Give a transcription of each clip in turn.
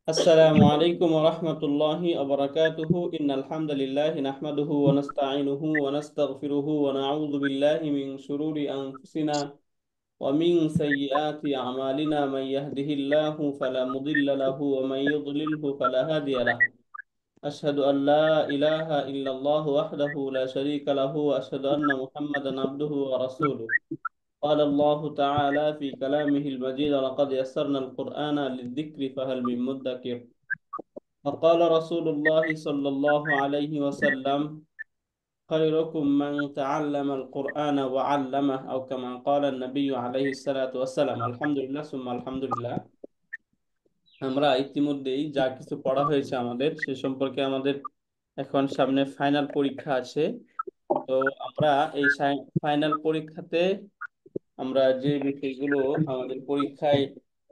السلام عليكم ورحمة الله وبركاته إن الحمد لله نحمده ونستعينه ونستغفره ونعوذ بالله من شرور أنفسنا ومن سيئات أعمالنا من يهده الله فلا مضل له ومن يضلله فلا هادي له أشهد أن لا إله إلا الله وحده لا شريك له وأشهد أن محمدا عبده ورسوله قال الله تعالى في كلامه المجيد لقد يسرنا القرآن للذكر فهل من مدكر وقال رسول الله صلى الله عليه وسلم خيركم من تعلم القرآن وعلمه أو كما قال النبي عليه الصلاة والسلام الحمد لله ثم الحمد لله আমরা ইতিমধ্যেই যা কিছু পড়া হয়েছে আমাদের সে সম্পর্কে আমাদের এখন সামনে ফাইনাল পরীক্ষা আছে। তো আমরা এই ফাইনাল পরীক্ষাতে আমরা যে বিষয়গুলো আমাদের পরীক্ষায়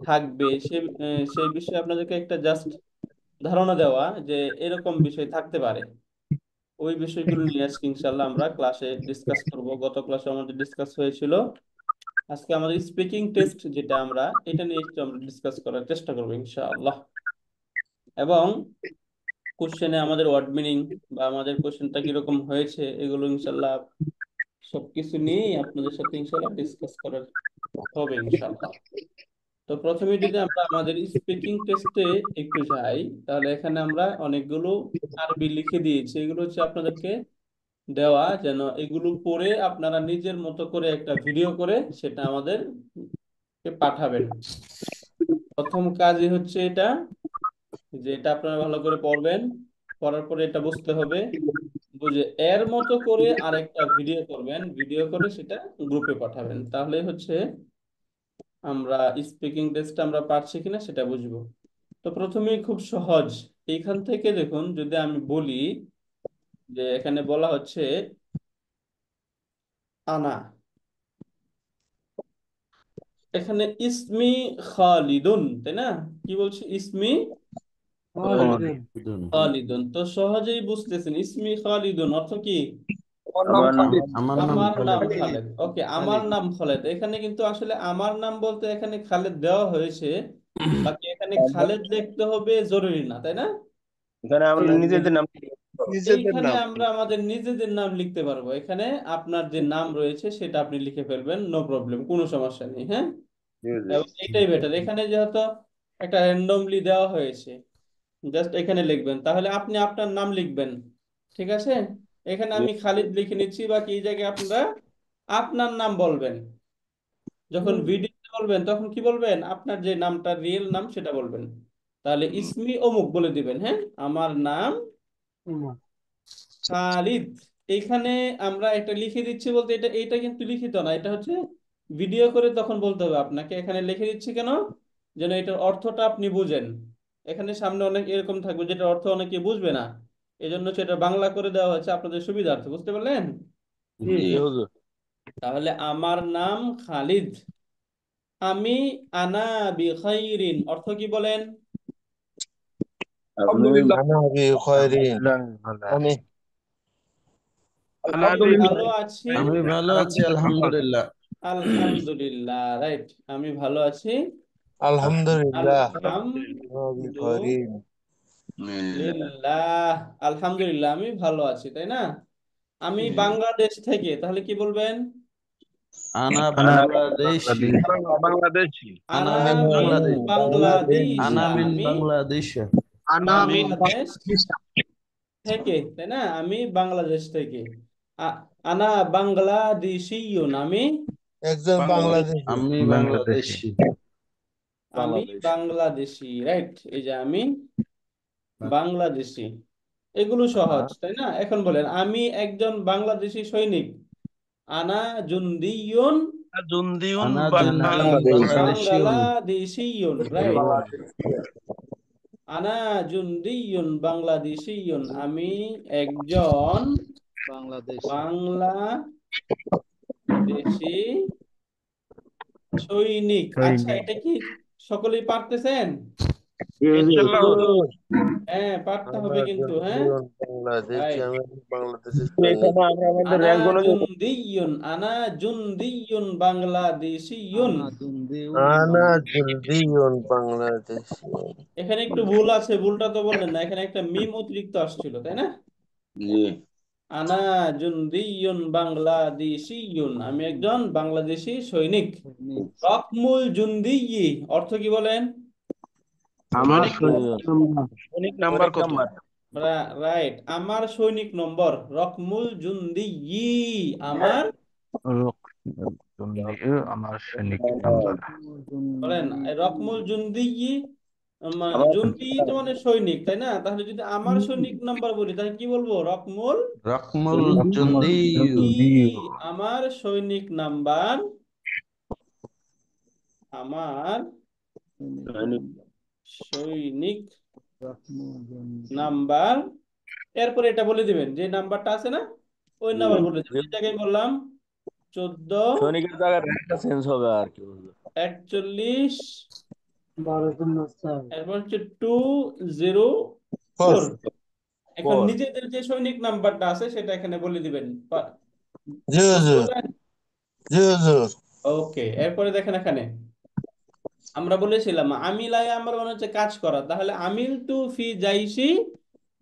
থাকবে সেই বিষয়ে আপনাদেরকে একটা জাস্ট ধারণা দেওয়া যে এরকম বিষয় থাকতে পারে, ওই বিষয়গুলো নিয়ে আজকে ইনশাল্লাহ আমরা ক্লাসে ডিসকাস করব। গত ক্লাসে আমাদের ডিসকাস হয়েছিল, আজকে আমাদের স্পিকিং টেস্ট যেটা আমরা এটা নিয়ে একটু আমরা ডিসকাস করার চেষ্টা করবো ইনশাআল্লাহ। এবং কোশ্চেনে আমাদের ওয়ার্ড মিনিং বা আমাদের কোশ্চেনটা কিরকম হয়েছে এগুলো ইনশাল্লাহ সবকিছু নিয়েই আপনাদের সাথে ইনশাল্লাহ ডিসকাস করার হবে ইনশাআল্লাহ। তো প্রথমে যদি আমরা আমাদের স্পিকিং টেস্টে একটু যাই, তাহলে এখানে আমরা অনেকগুলো আরবি লিখে দিয়েছি, এগুলো হচ্ছে আপনাদেরকে দেওয়া, যেন এগুলো পড়ে আপনারা নিজের মতো করে একটা ভিডিও করে সেটা আমাদের পাঠাবেন। প্রথম কাজই হচ্ছে এটা, যে এটা আপনারা ভালো করে পড়বেন, পড়ার পরে এটা বুঝতে হবে, বুঝে এর মতো করে আরেকটা ভিডিও করবেন, ভিডিও করে সেটা গ্রুপে পাঠাবেন, তাহলে হচ্ছে আমরা স্পিকিং টেস্ট আমরা পারছি কিনা সেটা বুঝবো। তো প্রথমেই খুব সহজ, এইখান থেকে দেখুন, যদি আমি বলি যে এখানে বলা হচ্ছে আনা, এখানে ইসমি খালিদুন, তাই না? কি বলছি? ইসমি খালিদুন। খালিদুন। তো সহজেই বুঝতেছেন ইসমি খালিদুন অর্থ কি? আমার নাম খালিদ। আমার নাম আমার নাম খালেদ। খালেদ। ওকে, আমার খালিদ। নাম খালেদ। এখানে কিন্তু আসলে আমার নাম বলতে এখানে খালেদ দেওয়া হয়েছে, বাকি এখানে খালেদ লিখতে হবে জরুরি না, তাই না? এখানে আমরা নিজেদের নাম নিজেদের এইখানে নাম আমরা আমাদের নিজেদের নাম লিখতে পারবো, এখানে আপনার যে নাম রয়েছে সেটা আপনি লিখে ফেলবেন, নো প্রবলেম, কোনো সমস্যা নেই। হ্যাঁ, জি, জি। এবং এটাই বেটার। এখানে যেহেতু একটা র্যান্ডমলি দেওয়া হয়েছে, জাস্ট এখানে লিখবেন, তাহলে আপনি আপনার নাম লিখবেন, ঠিক আছে? এখানে আমি খালিদ লিখে নিচ্ছি, বা কি জায়গায় আপনারা আপনার নাম বলবেন। যখন ভিডিওতে বলবেন তখন কি বলবেন? আপনার যে নামটা রিয়েল নাম সেটা বলবেন। তাহলে ইসমি অমুক বলে দিবেন। হ্যাঁ, আমার নাম খালিদ। এখানে আমরা এটা লিখে দিচ্ছি বলতে এটা এটা কিন্তু লিখিত না, এটা হচ্ছে ভিডিও করে তখন বলতে হবে আপনাকে। এখানে লিখে দিচ্ছি কেন? যেন এটার অর্থটা আপনি বুঝেন। এখানে সামনে অনেক এরকম থাকবে যেটা অর্থ অনেকে বুঝবে না, এই জন্য সেটা বাংলা করে দেওয়া হয়েছে আপনাদের সুবিধার্থে, বুঝতে পারলেন? জি, হুজুর। তাহলে আমার নাম খালিদ। আমি আনা বিখাইরিন অর্থ কি বলেন? আলহামদুলিল্লাহ। أنا بخير. আমি আমি আলহামদুলিল্লাহ। ভালো আছি। আমি ভালো আছি আলহামদুলিল্লাহ। আলহামদুলিল্লাহ, রাইট, আমি ভালো আছি। আলহামদুলিল্লাহ أنا আলহামদুলিল্লাহ, بخير. আলহামদুলিল্লাহ আমি ভালো আছি, তাই না? আমি বাংলাদেশ থেকে, তাহলে কি বলবেন? আনা أنا বাংলাদেশি। বাংলাদেশি। আনা আনা মিন মিন বাংলাদেশ। আনা বাংলাদেশা, মিন আমি বাংলাদেশ। আনা মিন বাংলাদেশ বাংলাদেশ। থেকে, তাই না? আমি বাংলাদেশ থেকে। আ- আনা বাংলাদেশিয়ুন, আমি একজন বাংলাদেশ। বাংলাদেশি। আমি বাংলাদেশি। আমি বাংলাদেশ। বাংলাদেশি, রাইট, এই যে আমি বাংলাদেশি। এগুলো সহজ, তাই না? এখন বলেন আমি একজন বাংলাদেশি সৈনিক। আনা জুন্দিয়ুন জুন্দিউন আনা জুন্দিউন বাংলাদেশ। বাংলাদেশিউন। বাংলাদেশিয়ুন, রাইট। আনা জুন্দিয়ুন বাংলাদেশিয়ুন, আমি একজন বাংলাদেশি সৈনিক। আচ্ছা, এটা কি সকলেই পারতেছেন? ইনশাল্লাহ হুজুর। হ্যাঁ পাঠটা হবে আনা কিন্তু, হ্যাঁ জুন্দিয়ুন বাংলাদেশি, রাইট। আমি বাংলাদেশের সৈনিক। এখানে আমরা আমাদের আনা র্যাঙ্ক অনুযায়ী জুন্দিয়ুন, আনা জুন্দিয়ুন বাংলাদেশিয়ুন। আনা জুন্দিয়ুন বাংলাদেশি। এখানে একটু ভুল আছে, ভুলটা তো বললেন না, এখানে একটা মিম অতিরিক্ত আসছিল, তাই না? জি। আনা জুন্দিয়ুন বাংলাদেশিয়ুন, আমি একজন বাংলাদেশি সৈনিক। রকমুল জুন্দিয়ি অর্থ কি বলেন? আমার সৈনিক নাম্বার কত? রাইট, আমার সৈনিক নম্বর। রকমুল জুন্দিয়ি, আমার আমার সৈনিক নাম্বার। বলেন রকমুল জুন্দিয়ি, জুন্দি তো মানে সৈনিক, তাই না? তাহলে যদি আমার সৈনিক নাম্বার বলি তাহলে কি বলবো? রকমুল রকমুল জুন্দিয়ু। ই, আমার সৈনিক নাম্বার, আমার সৈনিক নাম্বার। এরপরে এটা বলে দিবেন যে নাম্বারটা আছে না, ওই নাম্বার বলে দিবেন। এই জায়গায় বললাম 14 সৈনিকের জায়গায় র্যাঙ্কটা চেঞ্জ হবে আর কি হুজুর। 41, এরপর হচ্ছে 204। এখন পর নিজেদের যে সৈনিক নাম্বারটা আছে সেটা এখানে বলে দিবেন। জি হুজুর, জি হুজুর। ওকে, এরপরে দেখেন এখানে আমরা বলেছিলাম আমিলাই আমার মনে হচ্ছে কাজ করা, তাহলে আমিল টু ফি জাইশি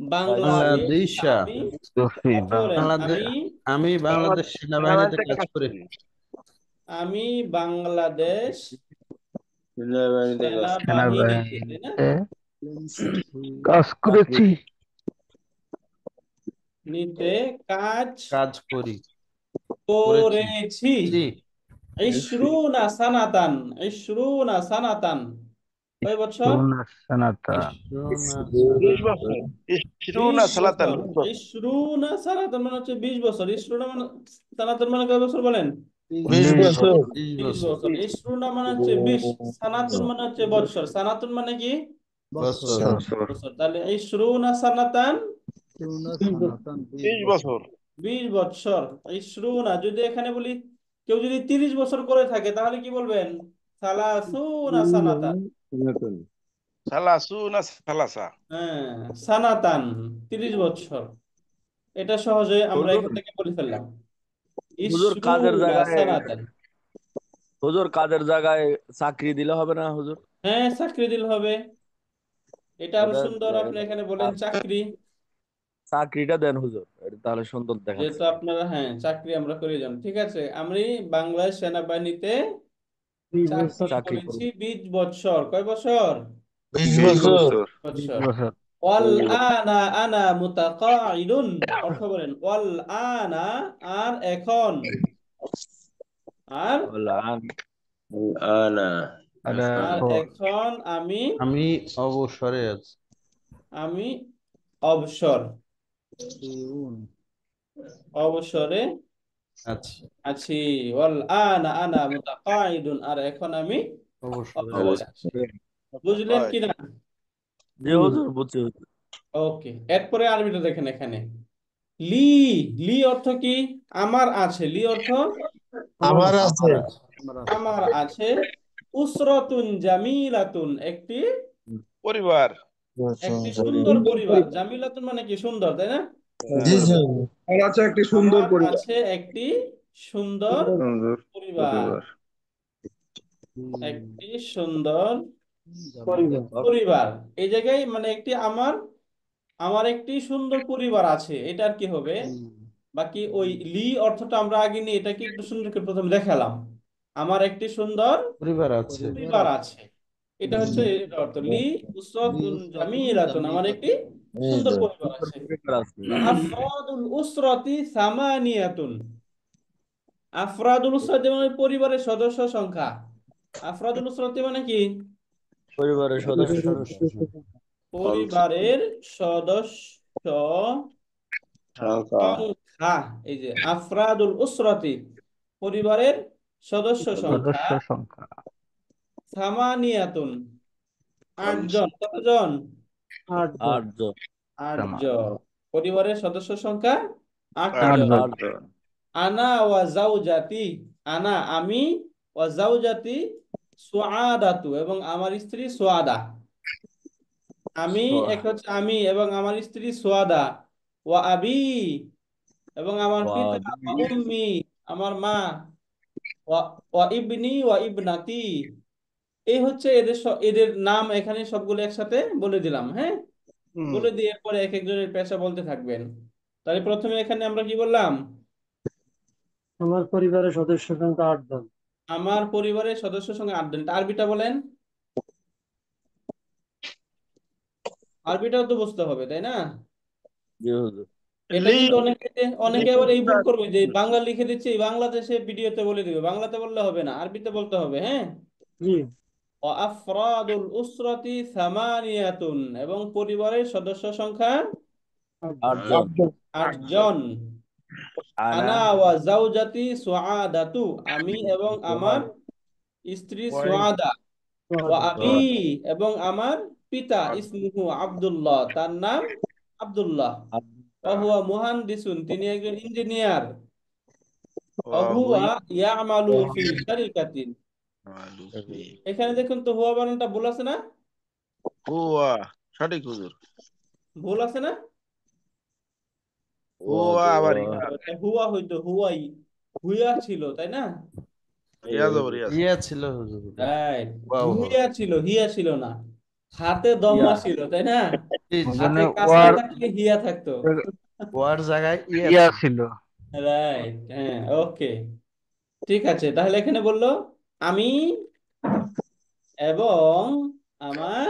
বাংলাদেশ। বাংলাদেশা। আমি অর্থ বলেন, বাংলাদেশ, আমি আমি বাংলাদেশ সেনাবাহিনীতে সেনাবাহিনীতে কাজ কাজ করি। করি। আমি বাংলাদেশ সেনাবাহিনীতে, তাই না? কাজ করেছি। নিতে কাজ কাজ করি, করেছি। করেছি। জি। ইশরুনা সানাতান, ইশরুনা সানাতান, কয় বছর? ইশরুনা 20 বছর। 20 ইশরুনা সালাতান, বছর। 20 বছর। ইশরুনা সানাতান মানে হচ্ছে 20 বছর। ইশরুনা মানে, সানাতান মানে কয় বছর বলেন? 20 বছর। 20 বছর। বছর। ইশরুনা মানে হচ্ছে 20, সানাতুন মানে হচ্ছে বছর। সানাতুন মানে কি? বছর। বছর। তাহলে ইশরুনা সানাতান 20 বছর। 20 বছর। ইশরুনা, যদি এখানে বলি কেউ যদি 30 বছর করে থাকে তাহলে কি বলবেন? সালাসুনা সানাতান। সালাসুনা সালাসা। হ্যাঁ, সানাতান 30 বছর। এটা সহজে আমরা হুজুর, এখান থেকে বলে ফেললাম। হুজুর কাজের ইশরুনা জায়গায়, সানাতান। হুজুর কাজের জায়গায় চাকরি দিলে হবে না হুজুর? হ্যাঁ, চাকরি দিল হবে। এটা আরো ওটা সুন্দর, আপনি এখানে বলেন চাকরি। চাকরিটা দেন হুজুর, এটা তাহলে সুন্দর দেখাচ্ছে। যেহেতু আপনারা, হ্যাঁ চাকরি আমরা করে যাব, ঠিক আছে। আমি বাংলাদেশ সেনাবাহিনীতে চাকরি চাকরি করেছি করুন। 20 বছর। কয় বছর? 20 20 বছর। বছর। বছর। ওয়াল আনা আনা মুতাকাইদুন, অর্থ বলেন ওয়াল আনা, আর এখন, আর আনা আর এখন আমি, আমি অবসরে আছি। আমি অবসর, অবসরে আছি। আছি। ওয়াল আনা আনা মুতাকাইদুন, আর এখন আমি অবসরে অবসরে আছি। আছি। বুঝলেন হয়। কিনা? জি হুজুর, বুঝছি হুজুর। ওকে, এরপরে আরবিটা দেখেন এখানে। লি, লি অর্থ কি? আমার আছে। লি অর্থ আমার আছে। আমার আছে। আমার আছে। উসরাতুন জামিলাতুন, একটি, পরিবার। একটি সুন্দর পরিবার। জামিলাতুন মানে কি? সুন্দর, তাই না? জি জি। আমার আছে একটি সুন্দর পরিবার, একটি সুন্দর পরিবার। এই জায়গায় মানে একটি আমার, আমার একটি সুন্দর পরিবার আছে, এটার কি হবে? বাকি ওই লি অর্থটা আমরা আগে নিয়ে এটাকে একটু সুন্দর করে প্রথমে দেখালাম। আমার একটি সুন্দর পরিবার আছে। পরিবার আছে, এটা হচ্ছে এর অর্থ। লি উসরাতুন জামিলাতুন, আমার একটি এই সুন্দর যে পরিবার আছে। পরিবার আছে। আফরাদুল উসরাতি সামানিয়াতুন। আফরাদুল উসরাতি মানে পরিবারের সদস্য সংখ্যা। আফরাদুল উসরাতি মানে কি? পরিবারের সদস্য। পরিবারের সদস্য সংখ্যা। এই যে আফরাদুল উসরাতি, পরিবারের সদস্য সংখ্যা। সামানিয়াতুন, 8 জন। কতজন? 8 জন। 8 জন। পরিবারের সদস্য সংখ্যা 8 8 জন। 8 জন। আনা ওয়া জাউজাতি, আনা আমি, ওয়া জাউজাতি সুআদাতু, এবং আমার স্ত্রী সুআদা। আমি এক হচ্ছে আমি এবং আমার স্ত্রী সোয়াদা, ওয়া আবি এবং আমার পিতা, ওয়া উম্মি আমার মা, ওয়া ওয়া ইবনি ওয়া ইবনাতি। এই হচ্ছে এদের নাম এখানে সবগুলো একসাথে বলে দিলাম, হ্যাঁ। হুম বলে দিয়ে এরপরে এক একজনের পেশা বলতে থাকবেন। তাহলে প্রথমে এখানে আমরা কি বললাম? আমার পরিবারের সদস্য সংখ্যা 8 জন। আমার পরিবারের সদস্যের সঙ্গে 8 জন। আরবিটা বলেন। আরবিটাও তো বুঝতে হবে, তাই না? জি হুজুর। এটা কিন্তু অনেকে আবার এই ভুল করবে যে বাংলা লিখে দিচ্ছে, বাংলাদেশে ভিডিওতে বলে দিবে, বাংলাতে বললে হবে না, আরবিতে বলতে হবে, হ্যাঁ। জি। আফরাদুল উসরাতি সামানিয়াতুন, এবং পরিবারের সদস্য সংখ্যা 8 জন। 8 জন। আনা আনা ওয়া জাউজাতি সুআদাতু, আমি এবং আমার স্ত্রী সুআদা। ওয়া আবি, এবং আমার পিতা ইসমুহু আব্দুল্লাহ, তার নাম আব্দুল্লাহ। ওয়া হুয়া মুহান্দিসুন, তিনি একজন ইঞ্জিনিয়ার। ওয়া হুয়া ইয়ামালু ফি শারিকাতিন। এখানে দেখুন তো হুয়া বানানটা ভুল আছে না? হুয়া সঠিক হুজুর। ভুল আছে না? হুয়া আবার ইয়া। এটা হুয়া হইতো, হুয়াই, হুইয়া ছিল, তাই না? ইয়া জবর ইয়া। ইয়া ছিল হুজুর ওটা। রাইট। ওয়াও হবে। হুইয়া ছিল, হিয়া ছিল না। হাতে দম্মা ছিল, তাই না? এই হাতে কাসরা থাকলে হিয়া থাকতো। ওয়ার জায়গায় ইয়া ইয়া ছিল। ছিল। রাইট, হ্যাঁ, ওকে, ঠিক আছে। তাহলে এখানে বললো আমি এবং আমার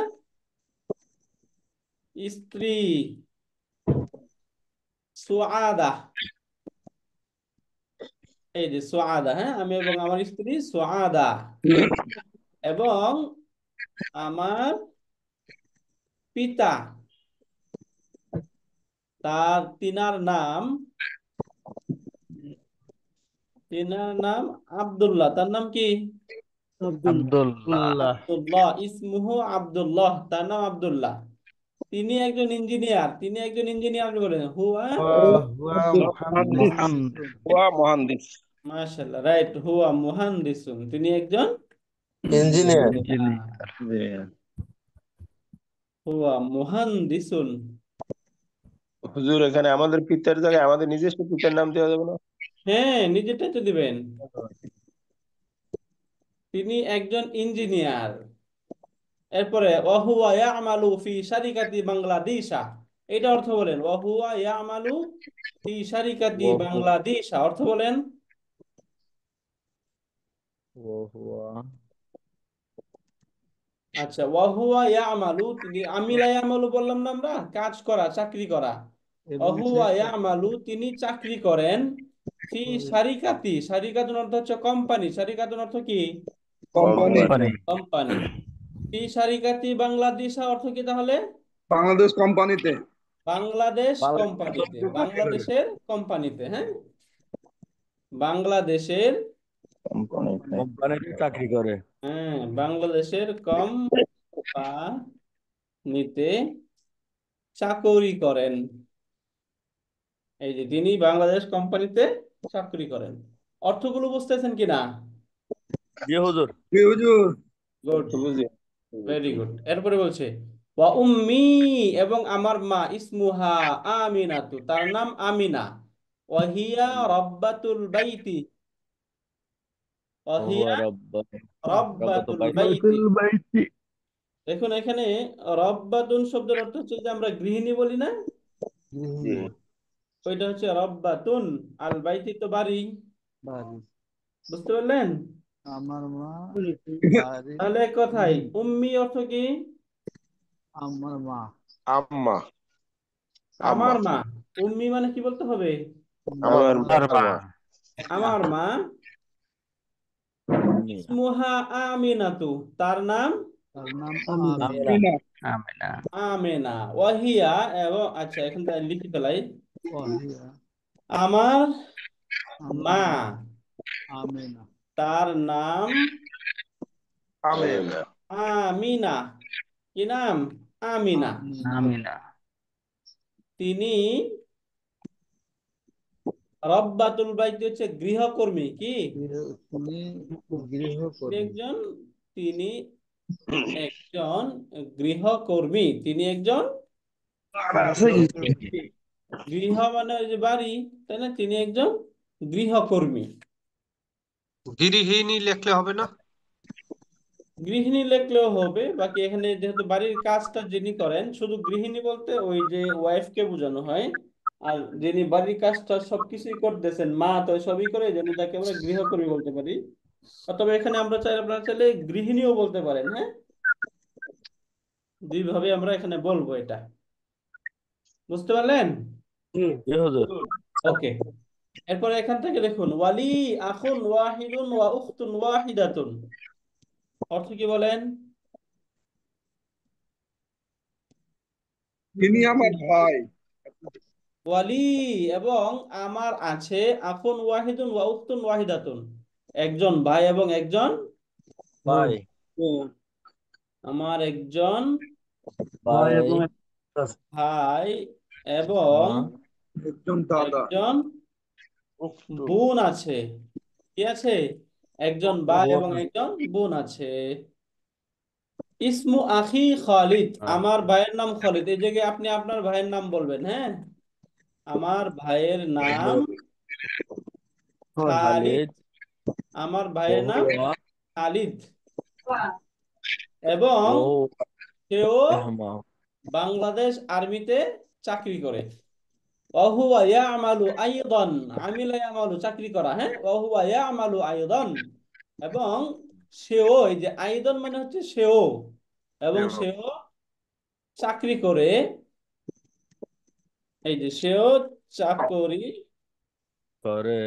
স্ত্রী সুআদা। এই যে সুআদা, হ্যাঁ, আমি এবং আমার স্ত্রী সুআদা, এবং আমার পিতা, তিনার নাম আব্দুল্লাহ। তার নাম কি? আব্দুল্লাহ। আব্দুল্লাহ। আব্দুল্লাহ ইসমুহু আব্দুল্লাহ, তার নাম আব্দুল্লাহ। তিনি একজন ইঞ্জিনিয়ার, বলেন হুয়া। হুয়া মুহান্দিস। হুয়া মহানদিস। মাশাআল্লাহ, রাইট, হুয়া মুহান্দিসুন, তিনি একজন ইঞ্জিনিয়ার। ইঞ্জিনিয়ার। হুয়া মুহান্দিসুন। হুজুর এখানে আমাদের পিতার জায়গায় আমাদের নিজস্ব পিতার নাম দেওয়া যাবে না? হ্যাঁ, নিজেরটাই তো দিবেন। তিনি একজন ইঞ্জিনিয়ার। এরপরে ওয়াহুয়া ইয়ামালু ফি শারিকাতি বাংলাদেশা, এটা অর্থ বলেন। ওয়াহুয়া ইয়ামালু ফি শারিকাতি বাংলাদেশা, অর্থ বলেন। আচ্ছা, ওয়াহুয়া ইয়ামালু, তিনি আমিলা ইয়ামালু বললাম না আমরা, কাজ করা, চাকরি করা। ওয়াহুয়া ইয়ামালু, তিনি চাকরি করেন। ফি শারিকাতি, শারিকাতুন অর্থ হচ্ছে কোম্পানি, শারিকাতুন অর্থ কি? কোম্পানি। কোম্পানি। ফি শারিকাতি বাংলাদেশা অর্থ কি তাহলে? বাংলাদেশ কোম্পানিতে। বাংলাদেশ কোম্পানিতে, বাংলাদেশের কোম্পানিতে, হ্যাঁ, বাংলাদেশের, কোম্পানিতে চাকরি করে। হ্যাঁ, বাংলাদেশের কোম্পানিতে চাকরি করেন। এই যে তিনি বাংলাদেশ কোম্পানিতে চাকরি করেন। অর্থগুলো বুঝতেছেন কিনা? জি হুজুর। জি হুজুর। গুড, বুঝি। Very good. এরপরে বলছে ওয়া উম্মি, এবং আমার মা, ইসমুহা আমিনাতু, তার নাম আমিনা। ওয়াহিয়া রব্বাতুল বাইতি, হুয়া ওয়াহিয়া রব্বাতুল রব্বাতুল বাইতি। দেখুন এখানে রব্বাতুন শব্দের অর্থ হচ্ছে যে আমরা গৃহিণী বলি না, জি। ওইটা হচ্ছে রব্বাতুন। আল বাইতি তো বাড়ি, বুঝতে পারলেন? আমার মা। তাহলে এক কথাই উম্মি অর্থ কি? আমার মা। আম্মা। আম্মা আমার মা। উম্মি মানে কি বলতে হবে? আমার মা। আমার মা। ইসমুহা আমিনাতু, তার নাম তার নাম আমিনা। আমিনা। আমেনা। ওয়াহিয়া, এবং আচ্ছা এখন তাই লিখে ফেলাই। ওয়াহিয়া। আমার আমার মা, মা আমিনা। তার নাম আমিনা। আমিনা। কি নাম? আমিনা। আমিনা। তিনি রব্বাতুল বাইতি হচ্ছে গৃহকর্মী। কি? তিনি তিনি গৃহকর্মী। একজন, তিনি একজন গৃহকর্মী, তিনি একজন গৃহ মানে ওই যে বাড়ি, তাই না? তিনি একজন গৃহকর্মী। গৃহিণী লিখলে হবে না? গৃহিণী লিখলেও হবে, বাকি এখানে যেহেতু বাড়ির কাজটা যিনি করেন, শুধু গৃহিণী বলতে ওই যে ওয়াইফকে বোঝানো হয়। আর যিনি বাড়ির কাজটা সবকিছুই করতেছেন, মা তো সবই করে, এই জন্য তাকে আমরা গৃহকর্মী বলতে পারি। অথবা এখানে আমরা চাই, আপনারা চাইলে গৃহিণীও বলতে পারেন। হ্যাঁ, দুইভাবে আমরা এখানে বলবো এটা। বুঝতে পারলেন? জি হুজুর। ওকে, এরপরে এখান থেকে দেখুন, ওয়ালি আখুন ওয়াহিদুন ওয়া উখতুন ওয়াহিদাতুন, অর্থ কি বলেন? ইনি আমার ভাই। ওয়ালি এবং আমার আছে, আখুন ওয়াহিদুন ওয়া উখতুন ওয়াহিদাতুন, একজন ভাই এবং একজন ভাই বোন। আমার একজন ভাই ভাই এবং আছে। ভাই এবং একজন দাদা। একজন বোন আছে। কি আছে? একজন ভাই এবং একজন বোন আছে। ইসমু আখি খালিদ, আমার ভাইয়ের নাম খালিদ। এই জায়গায় আপনি আপনার ভাইয়ের নাম বলবেন। হ্যাঁ, আমার ভাইয়ের নাম খালিদ, খালিদ আমার ভাইয়ের নাম ওহুয়া খালিদ, এবং ওহুয়া সেও ইহমা বাংলাদেশ আর্মিতে চাকরি করে। ওহুয়া ইয়ামালু আইদান, আমিলা ইয়ামালু চাকরি করা। হ্যাঁ, ওহুয়া ইয়ামালু আইদান, এবং সেও, এই যে আইদান মানে হচ্ছে সেও, এবং সেও চাকরি করে। এই যে সেও চাকরি করে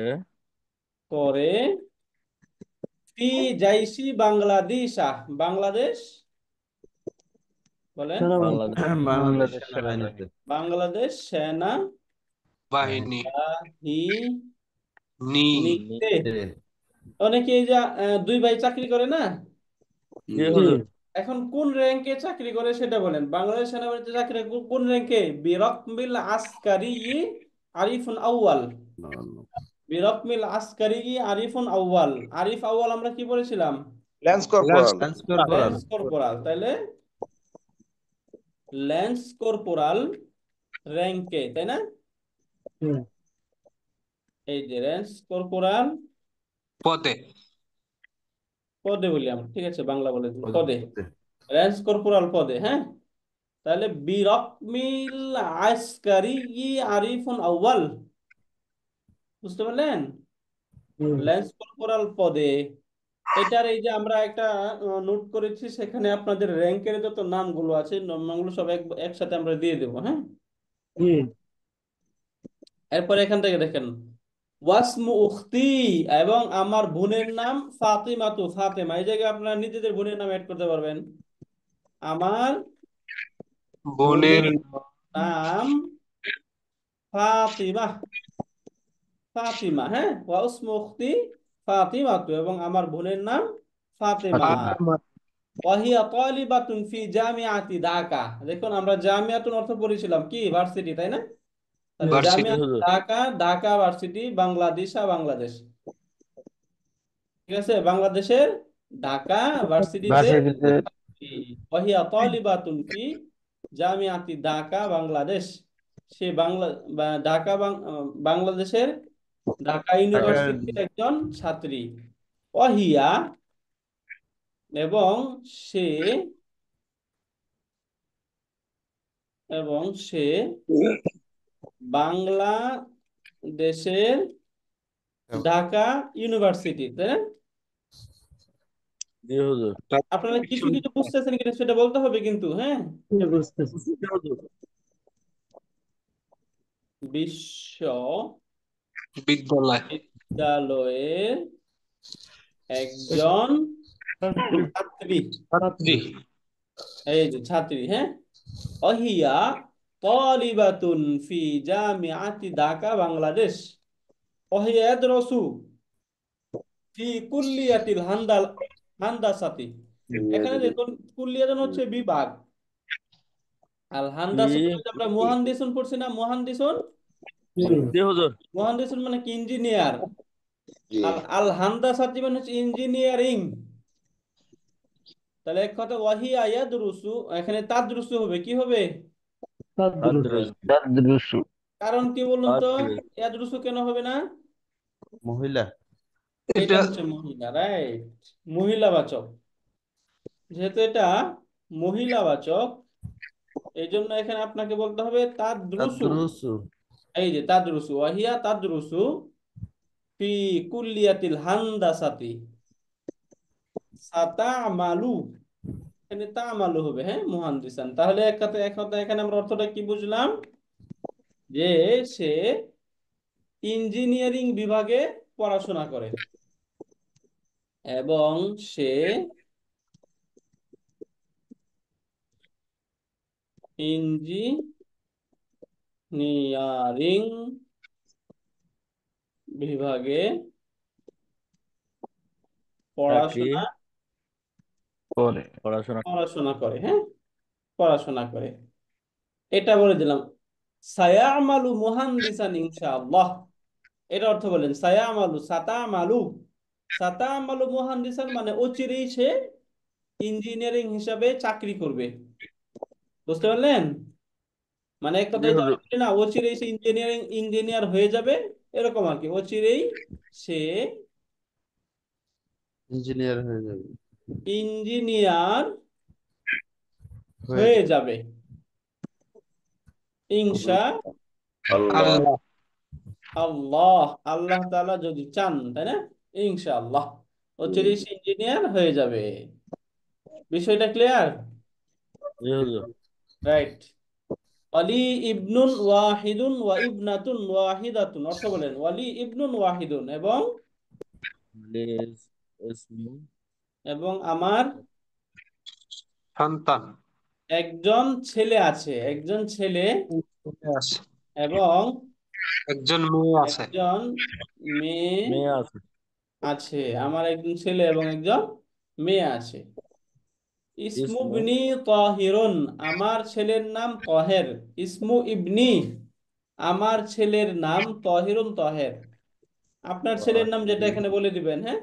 করে ফি জাইসি বাংলাদেশ, বাংলাদেশ বলেন, বাংলাদেশ বাংলাদেশ সেনাবাহিনীতে। বাংলাদেশ সেনা বাহিনী বাহিনীতে। তে। অনেকে এই যে দুই ভাই চাকরি করে না, জি জি হুজুর। এখন কোন র্যাঙ্কে চাকরি করে সেটা বলেন। বাংলাদেশ সেনাবাহিনীতে চাকরি করে কোন র্যাঙ্কে? বিরকমিল আসকারি আরিফুন আউয়াল, বিরকমিল আসকারি আরিফুন আউয়াল। আরিফ আউয়াল আমরা কি বলেছিলাম? Lance corporal. Lance corporal. Lance corporal. তাইলে ল্যান্স কর্পোরাল র্যাঙ্কে, তাই না? হুম, এই যে ল্যান্স কর্পোরাল পদে। পদে বলি আমরা, ঠিক আছে, বাংলা বলে দিই, পদে, ল্যান্স কর্পোরাল পদে। হ্যাঁ, তাহলে বিরকমিল আসকারি আরিফুন আউয়াল, বুঝতে পারলেন? হুম, ল্যান্স কর্পোরাল পদে। এটার এই যে আমরা একটা নোট করেছি, সেখানে আপনাদের র্যাঙ্কের যত নামগুলো আছে, নামগুলো সব একসাথে আমরা দিয়ে দেবো। হ্যাঁ, জি এরপরে এখান থেকে দেখেন, ওয়াসমু উখতি, এবং আমার বোনের নাম ফাতিমাতু, ফাতেমা। এই জায়গায় আপনারা নিজেদের বোনের নাম অ্যাড করতে পারবেন। আমার বোনের বোনের নাম ফাতিমা, ফাতিমা। হ্যাঁ, ওয়াসমু উখতি ফাতিমাতু, এবং আমার বোনের নাম ফাতেমা। ওয়াহিয়া তালিবাতুন ফি জামিআতি ঢাকা। দেখুন, আমরা জামিআতুন অর্থ পড়েছিলাম কি? ভার্সিটি, তাই না? তাহলে ভার্সিটি। জি জামিআত হুজুর। ঢাকা, ঢাকা ভার্সিটি, বাংলাদেশা, বাংলাদেশ। ঠিক আছে, বাংলাদেশের ঢাকা ভার্সিটিতে ভার্সিটিতে। ওয়াহিয়া তালিবাতুন ফি জামিআতি ঢাকা বাংলাদেশ। সে ঢাকা বাংলাদেশের ঢাকা ঢাকার ইউনিভার্সিটির একজন ছাত্রী। ওয়াহিয়া, এবং সে, এবং সে বাংলাদেশের ঢাকা ইউনিভার্সিটি, তাই না? জি হুজুর। আপনারা কিছু কিছু বুঝতেছেন কিনা সেটা বলতে হবে কিন্তু। হ্যাঁ, জি, বুঝতেছি। জি হুজুর। বিদ্যালয়। বিশ্ববিদ্যালয়ের একজন ছাত্রী। জি। এই যে ছাত্রী। হ্যাঁ, অহিয়া তালিবাতুন ফি জামিআতি ঢাকা বাংলাদেশ। অহিয়া ইয়াদরসু ফি কুল্লিয়াতিল হান্দাসাতি। এখানে দেখুন, কুল্লিয়াতুন হচ্ছে বিভাগ, আর কি হান্দাসাতুন যে আমরা মুহান্দিসুন পড়ছি না, মুহান্দিসুন, জি জি হুজুর। মুহান্দিসুন মানে কি? ইঞ্জিনিয়ার। জি। আর আল হান্দাসাতি মানে হচ্ছে ইঞ্জিনিয়ারিং। তাহলে এক কথা ওয়াহিয়া ইয়াদরুসু, এখানে তাদরুসু হবে, কি হবে? তাদরুস তাদরুসু কারণ কি বলুন তো? তাদরুস ইয়াদরুসু কেন হবে না? মহিলা এটা এটা হচ্ছে মহিলা, রাইট, মহিলাবাচক। যেহেতু এটা মহিলাবাচক, এই জন্য এখানে আপনাকে বলতে হবে তাদরুসু। তাদরুসু এই যে তাদরুসু, ওয়াহিয়া তাদরুসু ফি কুল্লিয়াতিল হান্দাসাতি সাতামালু, এখানে তামালু হবে, হ্যাঁ, মুহান্দিসান। তাহলে এক কথা এখানে আমরা অর্থটা কি বুঝলাম? যে সে ইঞ্জিনিয়ারিং বিভাগে পড়াশোনা করে এবং সে ইঞ্জিনিয়ারিং বিভাগে চাকরি পড়াশোনা করে পড়াশোনা পড়াশোনা করে, হ্যাঁ, পড়াশোনা করে। এটা বলে দিলাম। সায়ামালু মুহান্দিসান ইনশাআল্লাহ, এটা অর্থ বলেন। সায়ামালু, সাতামালু মুহান্দিসান মানে অচিরেই সে ইঞ্জিনিয়ারিং হিসাবে চাকরি করবে। বুঝতে পারলেন? মানে এক জি কথায় হুজুর। না, অচিরেই সে ইঞ্জিনিয়ার হয়ে যাবে, এরকম আর কি। অচিরেই সে ইঞ্জিনিয়ার হয়ে যাবে ইঞ্জিনিয়ার হয়ে হয়ে যাবে যাবে ইনশা আল্লাহ আল্লাহ আল্লাহ, আল্লাহ তাআলা যদি চান, তাই না? ইনশাআল্লাহ অচিরেই সে ইঞ্জিনিয়ার হয়ে যাবে। বিষয়টা ক্লিয়ার? জি হুজুর। রাইট। ওয়ালি ইবনুন ওয়াহিদুন ওয়া ইবনাতুন ওয়াহিদাতুন, অর্থ বলেন। ওয়ালি ইবনুন ওয়াহিদুন, এবং লিজ ইসমি এবং আমার সন্তান একজন ছেলে আছে, একজন ছেলে আছে, এবং একজন মেয়ে আছে। একজন মেয়ে মেয়ে আছে। আছে। আমার একজন ছেলে এবং একজন মেয়ে আছে। ইসমু ইসমু ইবনি তাহিরুন, আমার ছেলের নাম তাহের। ইসমু ইবনি, আমার ছেলের নাম তাহিরুন, তাহের। আপনার ছেলের নাম যেটা এখানে বলে দিবেন, হ্যাঁ,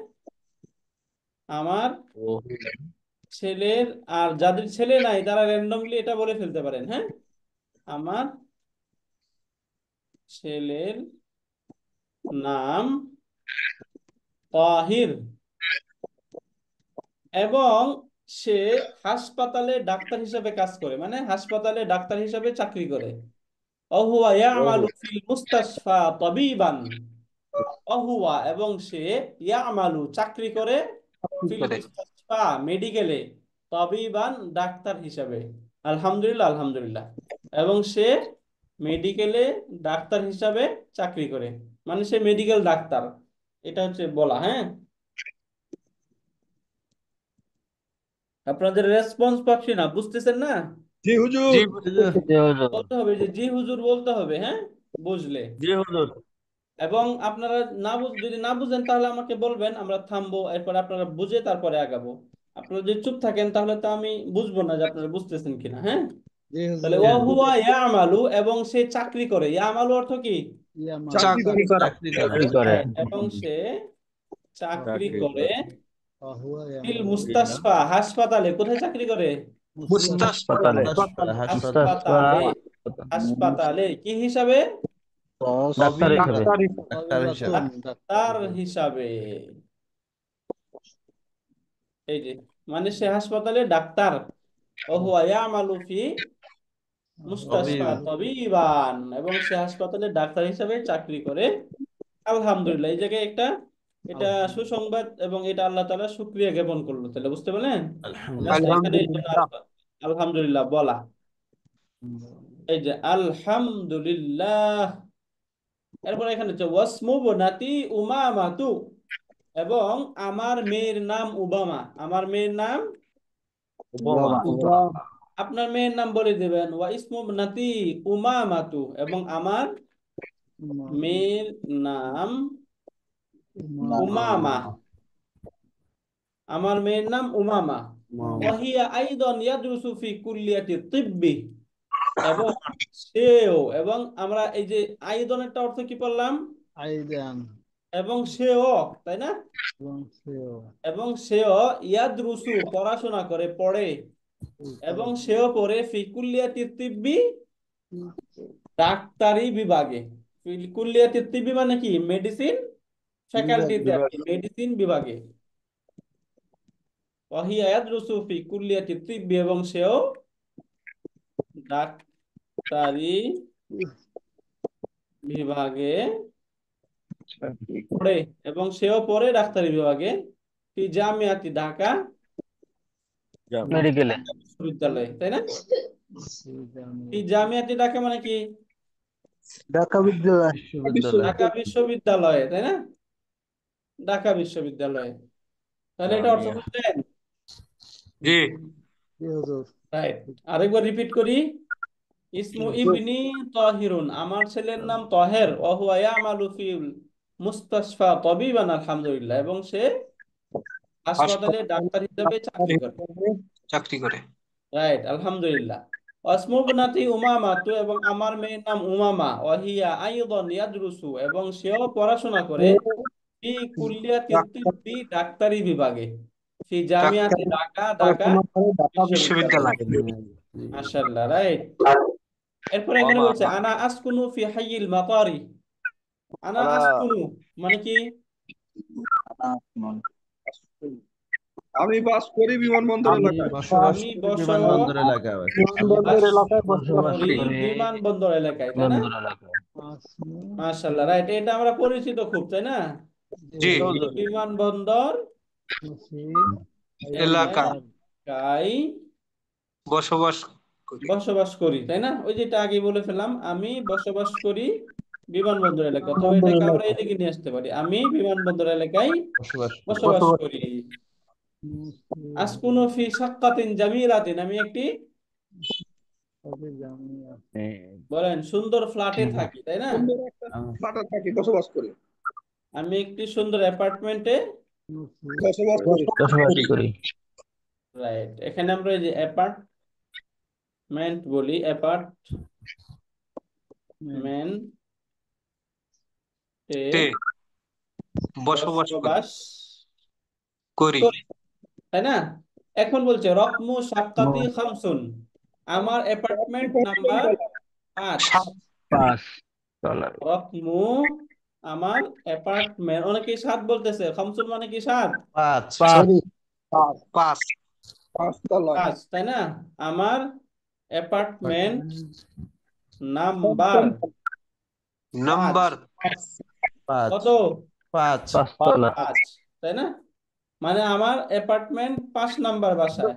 আমার ও ছেলের। আর যাদের ছেলে নাই তারা র্যান্ডমলি এটা বলে ফেলতে পারেন, হ্যাঁ, আমার ছেলের নাম তাহির এবং সে হাসপাতালে ডাক্তার হিসেবে কাজ করে, মানে হাসপাতালে ডাক্তার হিসেবে চাকরি করে। অহুয়া ওহু ইয়ামালু ফিল মুস্তাশফা তাবিবান, অহুয়া এবং সে ইয়ামালু চাকরি করে, কি ফিল করে? মুস্তাশফা মেডিকেলে, তাবিবান ডাক্তার হিসাবে। আলহামদুলিল্লাহ, আলহামদুলিল্লাহ। এবং সে মেডিকেলে ডাক্তার হিসাবে চাকরি করে, মানে সে মেডিকেল ডাক্তার, এটা হচ্ছে বলা, হ্যাঁ। আপনাদের রেসপন্স পাচ্ছি না, বুঝতেছেন না? জি হুজুর। জি জি হুজুর বলতে হবে যে জি হুজুর বলতে হবে, হ্যাঁ, বুঝলে। জি হুজুর। এবং আপনারা যদি না বুঝেন তাহলে আমাকে বলবেন, আমরা থামবো, এরপর আপনারা বুঝে তারপরে আগাবো। আপনারা যদি চুপ থাকেন তাহলে তো আমি বুঝবো না যে আপনারা বুঝতেছেন কিনা, হ্যাঁ। জি তাহলে হুজুর। ওয়াহুয়া ইয়ামালু, এবং সে চাকরি করে। ইয়ামালু অর্থ কি? চাকরি চাকরি করে। করা। চাকরি করে কি করে Right, এবং সে চাকরি চাকরি করে করে ফিল ইয়া মুস্তাশফা, হাসপাতালে। কোথায় চাকরি করে? মুস্তাশফা হাসপাতালে হাসপাতাল হাসপাতাল হাসপাতালে। হাসপাতাল হাসপাতালে কি হিসাবে? ডাক্তার হিসেবে ডাক্তার হিসেবে। ডাক্তার হিসেবে ডাক্তার হিসাবে। এই যে, মানে সে হাসপাতালে ডাক্তার। ওহুয়া ইয়ামালু ফি মুস্তাশফা তবিব তাবিবান, এবং সে হাসপাতালে ডাক্তার হিসাবে চাকরি করে। আলহামদুলিল্লাহ, এই জায়গায় এটা সুসংবাদ, এবং এটা আল্লাহ তাআলা শুকরিয়া জ্ঞাপন করলো। তাহলে বুঝতে পারলেন? জাস্ট আলহামদুলিল্লাহ এখানে এই জন্য আলহামদুলিল্লাহ। আলহামদুলিল্লাহ বলা। এই যে আলহামদুলিল্লাহ। এরপর এখানে হচ্ছে ওয়াসমু বনাতি উমামাতু, এবং আমার মেয়ের নাম উবামা। আমার মেয়ের নাম, উপমা আপনার মেয়ের নাম বলে দেবেন। ওয়া ইসমু বনাতি উমামাতু, এবং আমার মেয়ের নাম উমামা। আমার মেয়ের নাম উমামা। ওয়াহিয়া আইদান ইয়াদরুসু ফি কুল্লিয়াতি তিব্বি, এবং সেও, এবং আমরা এই যে আইদনেরটা অর্থ কি পড়লাম? আইদান এবং সেও, তাই না? এবং সেও ইয়াদরুসু পড়াশোনা করে, পড়ে, এবং সেও পড়ে ফি কুল্লিয়াতি তিব্বি ডাক্তারি বিভাগে। ফি কুল্লিয়াতি তিব্বি মানে কি? মেডিসিন ফ্যাকাল্টিতে আর বিভাগ কি, মেডিসিন বিভাগে। ওয়াহিয়া ইয়াদরুসু ফি কুল্লিয়াতি তিব্বি, এবং সেও ডাক্তারি বিভাগে পড়ে, এবং সেও পড়ে ডাক্তারি বিভাগে ফি জামিয়াতি ঢাকা মেডিকেলে। বিশ্ববিদ্যালয়ে, তাই না? ফি জামিয়াতি ঢাকা মানে কি? ঢাকা বিদ্যালয়। বিশ্ববিদ্যালয়। ঢাকা বিশ্ববিদ্যালয়ে, তাই না? ঢাকা বিশ্ববিদ্যালয়ে। তাহলে এটা অর্থ জামিয়া। বুঝলেন? জি রাইট। আরেকবার রিপিট করি। ইসমু ইবনি তাহিরুন, আমার ছেলের নাম তাহের, ওয়া হুয়া ইয়ামালু ফিল মুস্তাশফা তাবিবান, আলহামদুলিল্লাহ, এবং সে হাসপাতালে ডাক্তার হিসেবে চাকরি করে। চাকরি করে। রাইট, আলহামদুলিল্লাহ। ওয়াসমু ইবনাতি উমামা, তো এবং আমার মেয়ের নাম উমামা, ওয়াহিয়া আইদান ইয়াদরুসু, এবং সেও পড়াশোনা করে ফি কুল্লিয়াতি তিব্বি ডাক্তারি বিভাগে, ফি জামিয়াতি ঢাকা, ঢাকা বিশ্ববিদ্যালয়। বিশ্ববিদ্যালয়। মাশাআল্লাহ, রাইট। এরপর এখানে মামা বলছে আনা আসকুনু ফি হাইয়িল মাতারি। আনা আনা আসকুনু মানে কি? আমি বাস করি বিমানবন্দর আমি এলাকায়। বসবাস আমি করি বিমানবন্দর এলাকায়। বিমানবন্দর এলাকায় বসবাস করি করি বিমানবন্দর এলাকায়, তাই না? বন্দর এলাকায়। মাশাআল্লাহ, রাইট। এটা আমরা পরিচিত খুব, তাই না? জি বিমানবন্দর এলাকা এলাকায় বসবাস করি। বসবাস করি, তাই না? ওই যেটা আগে বলে ফেললাম, আমি বসবাস করি বিমানবন্দর এলাকা। তো এটাকে আমরা এদিকে নিয়ে আসতে পারি, আমি বিমানবন্দর এলাকায় বসবাস করি। বসবাস করি। আসকুনু ফি শাক্কাতিন জামিলাতিন, আমি একটি, বলেন, সুন্দর ফ্ল্যাটে থাকি, তাই না? সুন্দর একটা ফ্ল্যাটে থাকি, বসবাস করি। আমি একটি সুন্দর অ্যাপার্টমেন্টে বসবাস করি। বসবাস করি। রাইট। এখানে আমরা এই যে অ্যাপার্টমেন্ট বলি, অ্যাপার্টমেন্টে তে বসবাস করি। বসবাস করি। করি, তাই না? এখন বলছে রকমু শাক্কাতি খামসুন, আমার অ্যাপার্টমেন্ট নাম্বার 5। 5 ডলার। রকমু আমার অ্যাপার্টমেন্ট, অনেকে 7 বলতেছে, খামসুন মানে কি 7? 5 5 5 তলায়। 5, তাই না? আমার অ্যাপার্টমেন্ট নাম্বার নাম্বার 5 কত? 5 5 ডলার। 5, তাই না? মানে আমার অ্যাপার্টমেন্ট 5 নাম্বার বাসায়,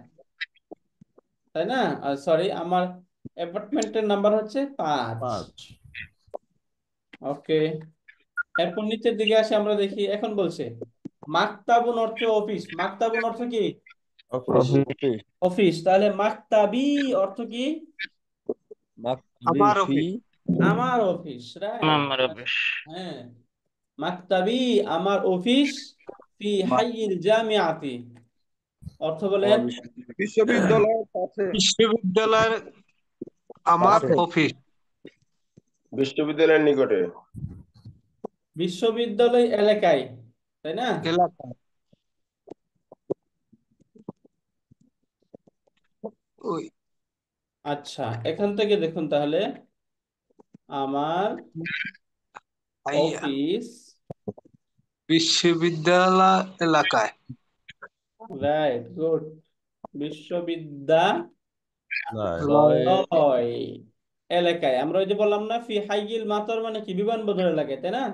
তাই না? সরি, আমার অ্যাপার্টমেন্টের নাম্বার হচ্ছে 5। 5 ওকে। এরপর নিচের দিকে আসে, আমরা দেখি। এখন বলছে মাকতাবুন অর্থ অফিস। মাকতাবুন অর্থ কি? অফিস। Office office. তাহলে মাকতাবি অর্থ কি? আমার মাকবিফি অফিস। আমার অফিস, রাইট। আমার অফিস। হ্যাঁ, মাকতাবি আমার অফিস, ফি হাইয়িল জামিআতি, অর্থ বলেন। বিশ্ববিদ্যালয়ের কাছে। বিশ্ববিদ্যালয়ের আমার কাছে। অফিস। বিশ্ববিদ্যালয়ের নিকটে। বিশ্ববিদ্যালয় এলাকায়, তাই না? এলাকা ওই আচ্ছা, এখান থেকে দেখুন তাহলে, আমার আইয়া অফিস, বিশ্ববিদ্যালয় এলাকায়। রাইট, গুড, বিশ্ববিদ্যালয় এলাকায়। আমরা ওই যে বললাম না, ফি হাইয়িল মাতর মানে কি? বিমানবন্দর এলাকায়, তাই না?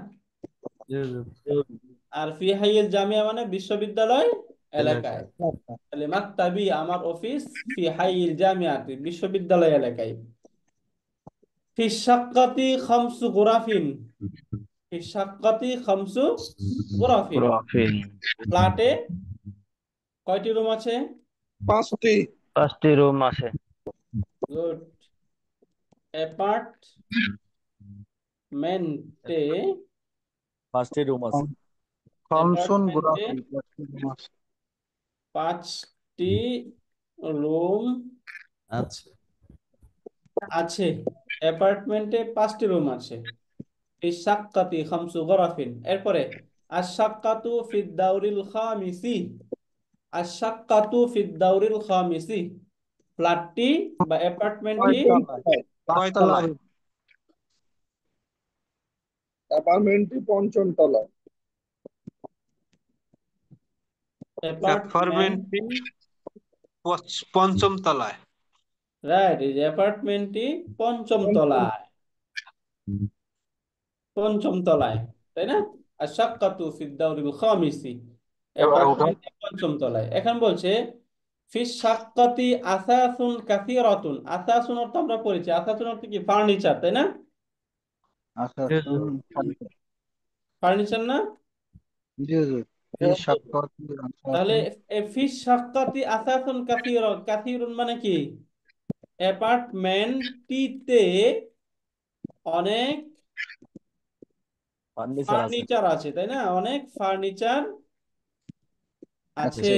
আর ফি হাইয়িল জামিয়া মানে বিশ্ববিদ্যালয় এলাকায়। তাহলে মাকতাবি আমার অফিস, ফি হাইয়িল জামিয়াতি বিশ্ববিদ্যালয় এলাকায়। ফি শাক্কাতি খামসু গুরাফিন, ফি শাক্কাতি খামসু গুরাফিন, প্রফিন। ফ্ল্যাটে কয়টি রুম আছে? 5টি। 5টি রুম আছে। গুড। অ্যাপার্টমেন্টে 5টি রুম আছে। অ্যাপার্টমেন্টে 5টি রুম আছে। আছে। অ্যাপার্টমেন্টে 5টি রুম আছে। এই শাক্কাতি খামসু গরাফিন। এরপরে আশ-শাক্কাতু ফিদ দাউরিল খামিসি। আশ-শাক্কাতু ফিদ দাউরিল খামিসি। ফ্ল্যাটটি বা অ্যাপার্টমেন্টটি কয় তলায়? অ্যাপার্টমেন্টটি পঞ্চম তলায়। অ্যাপার্টমেন্ট অ্যাপার্টমেন্টটি পঞ্চম তলায়। রাইট, এই যে অ্যাপার্টমেন্টটি পঞ্চম তলায়। পঞ্চম তলায়, তাই না? আশ-শাক্কাতু ফিদ দাউরিল খামিসি, অ্যাপার্টমেন্টটি পঞ্চম তলায়। এখন বলছে ফিস শাক্কাতি আসাসুন কাসীরাতুন। আসাসুন অর্থ আমরা পড়েছি, আসাসুন অর্থ কি? ফার্নিচার, তাই না? ফার্নিচার না? তাহলে ফিস শাক্কাতি আসাসুন কাসীরুন মানে কি? অ্যাপার্টমেন্টটিতে অনেক ফার্নিচার আছে। ফার্নিচার আছে, তাই না? অনেক ফার্নিচার আছে।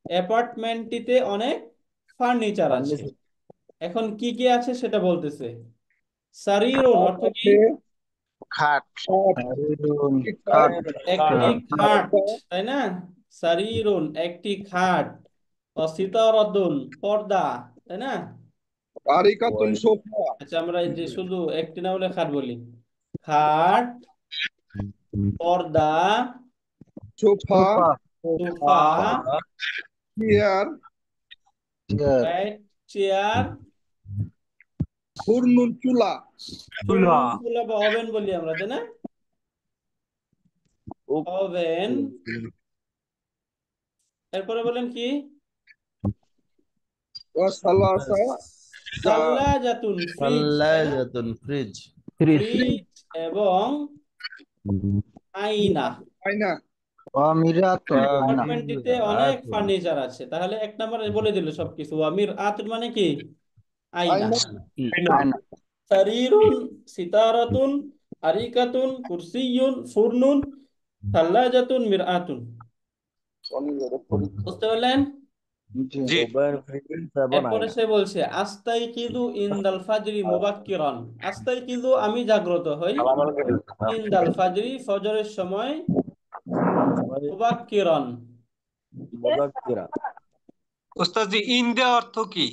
অ্যাপার্টমেন্টটিতে অনেক ফার্নিচার আছে। এখন কি কি আছে সেটা বলতেছে। সারিরুন অর্থ কি? খাট। একটি খাট, তাই না? সারিরুন একটি খাট। সিতারাতুন পর্দা, তাই না? আরিকাতুন সোফা। আচ্ছা, আমরা এই যে শুধু একটি না বলে খাট বলি। খাট, পর্দা, সোফা, সোফা, চেয়ার, চেয়ার, ফুরনুন চুলা। চুলা বা ওভেন বলি আমরা, তাই না? ওভেন। এরপরে বলেন কি? সালাসা, সাল্লাজাতুন ফ্রিজ, তাই না? সাল্লাজাতুন ফ্রিজ। ফ্রিজ। ফ্রিজ এবং আয়না। আয়না। অ্যাপার্টমেন্টটিতে অনেক ফার্নিচার আছে। তাহলে এক নম্বরে বলে দিল সবকিছু। আমির আতুন মানে কি? আয়না। আয়না। সারিরুন, সিতারাতুন, আরিকাতুন, কুরসিয়ুন, ফুরনুন, সাল্লাজাতুন, মিরআতুন। বুঝতে পারলেন? জি। ওভেন, ফ্রিজ এবং এরপরে আয়না। সে বলছে আস্তাইকিযু ইনদাল ফাজরি মুবাক্কিরান। আস্তাইকিযু আমি জাগ্রত হই, ইনদাল ফাজরি ফজরের সময়, মুবাক্কিরান। মুযাক্কিরা। ওস্তাদ জি, ইন্ডিয়া অর্থ কি?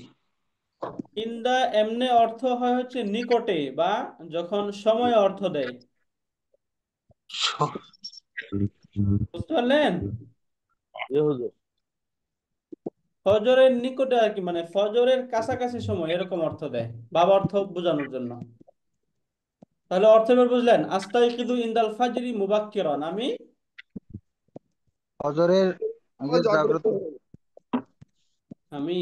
ইন্দা এমনে অর্থ হয় হচ্ছে নিকটে, বা যখন সময় অর্থ দেয়। বুঝতে পারলেন? হুজুর। ফজরের নিকটে আর কি, মানে ফজরের কাছাকাছি সময় এরকম অর্থ দেয়, বাবা অর্থ বোঝানোর জন্য। তাহলে অর্থ এবার বুঝলেন। আস্তাইকিযু ইনদাল ফাজরি মুবাক্কিরান, আমি জাগ্রত হই। আমি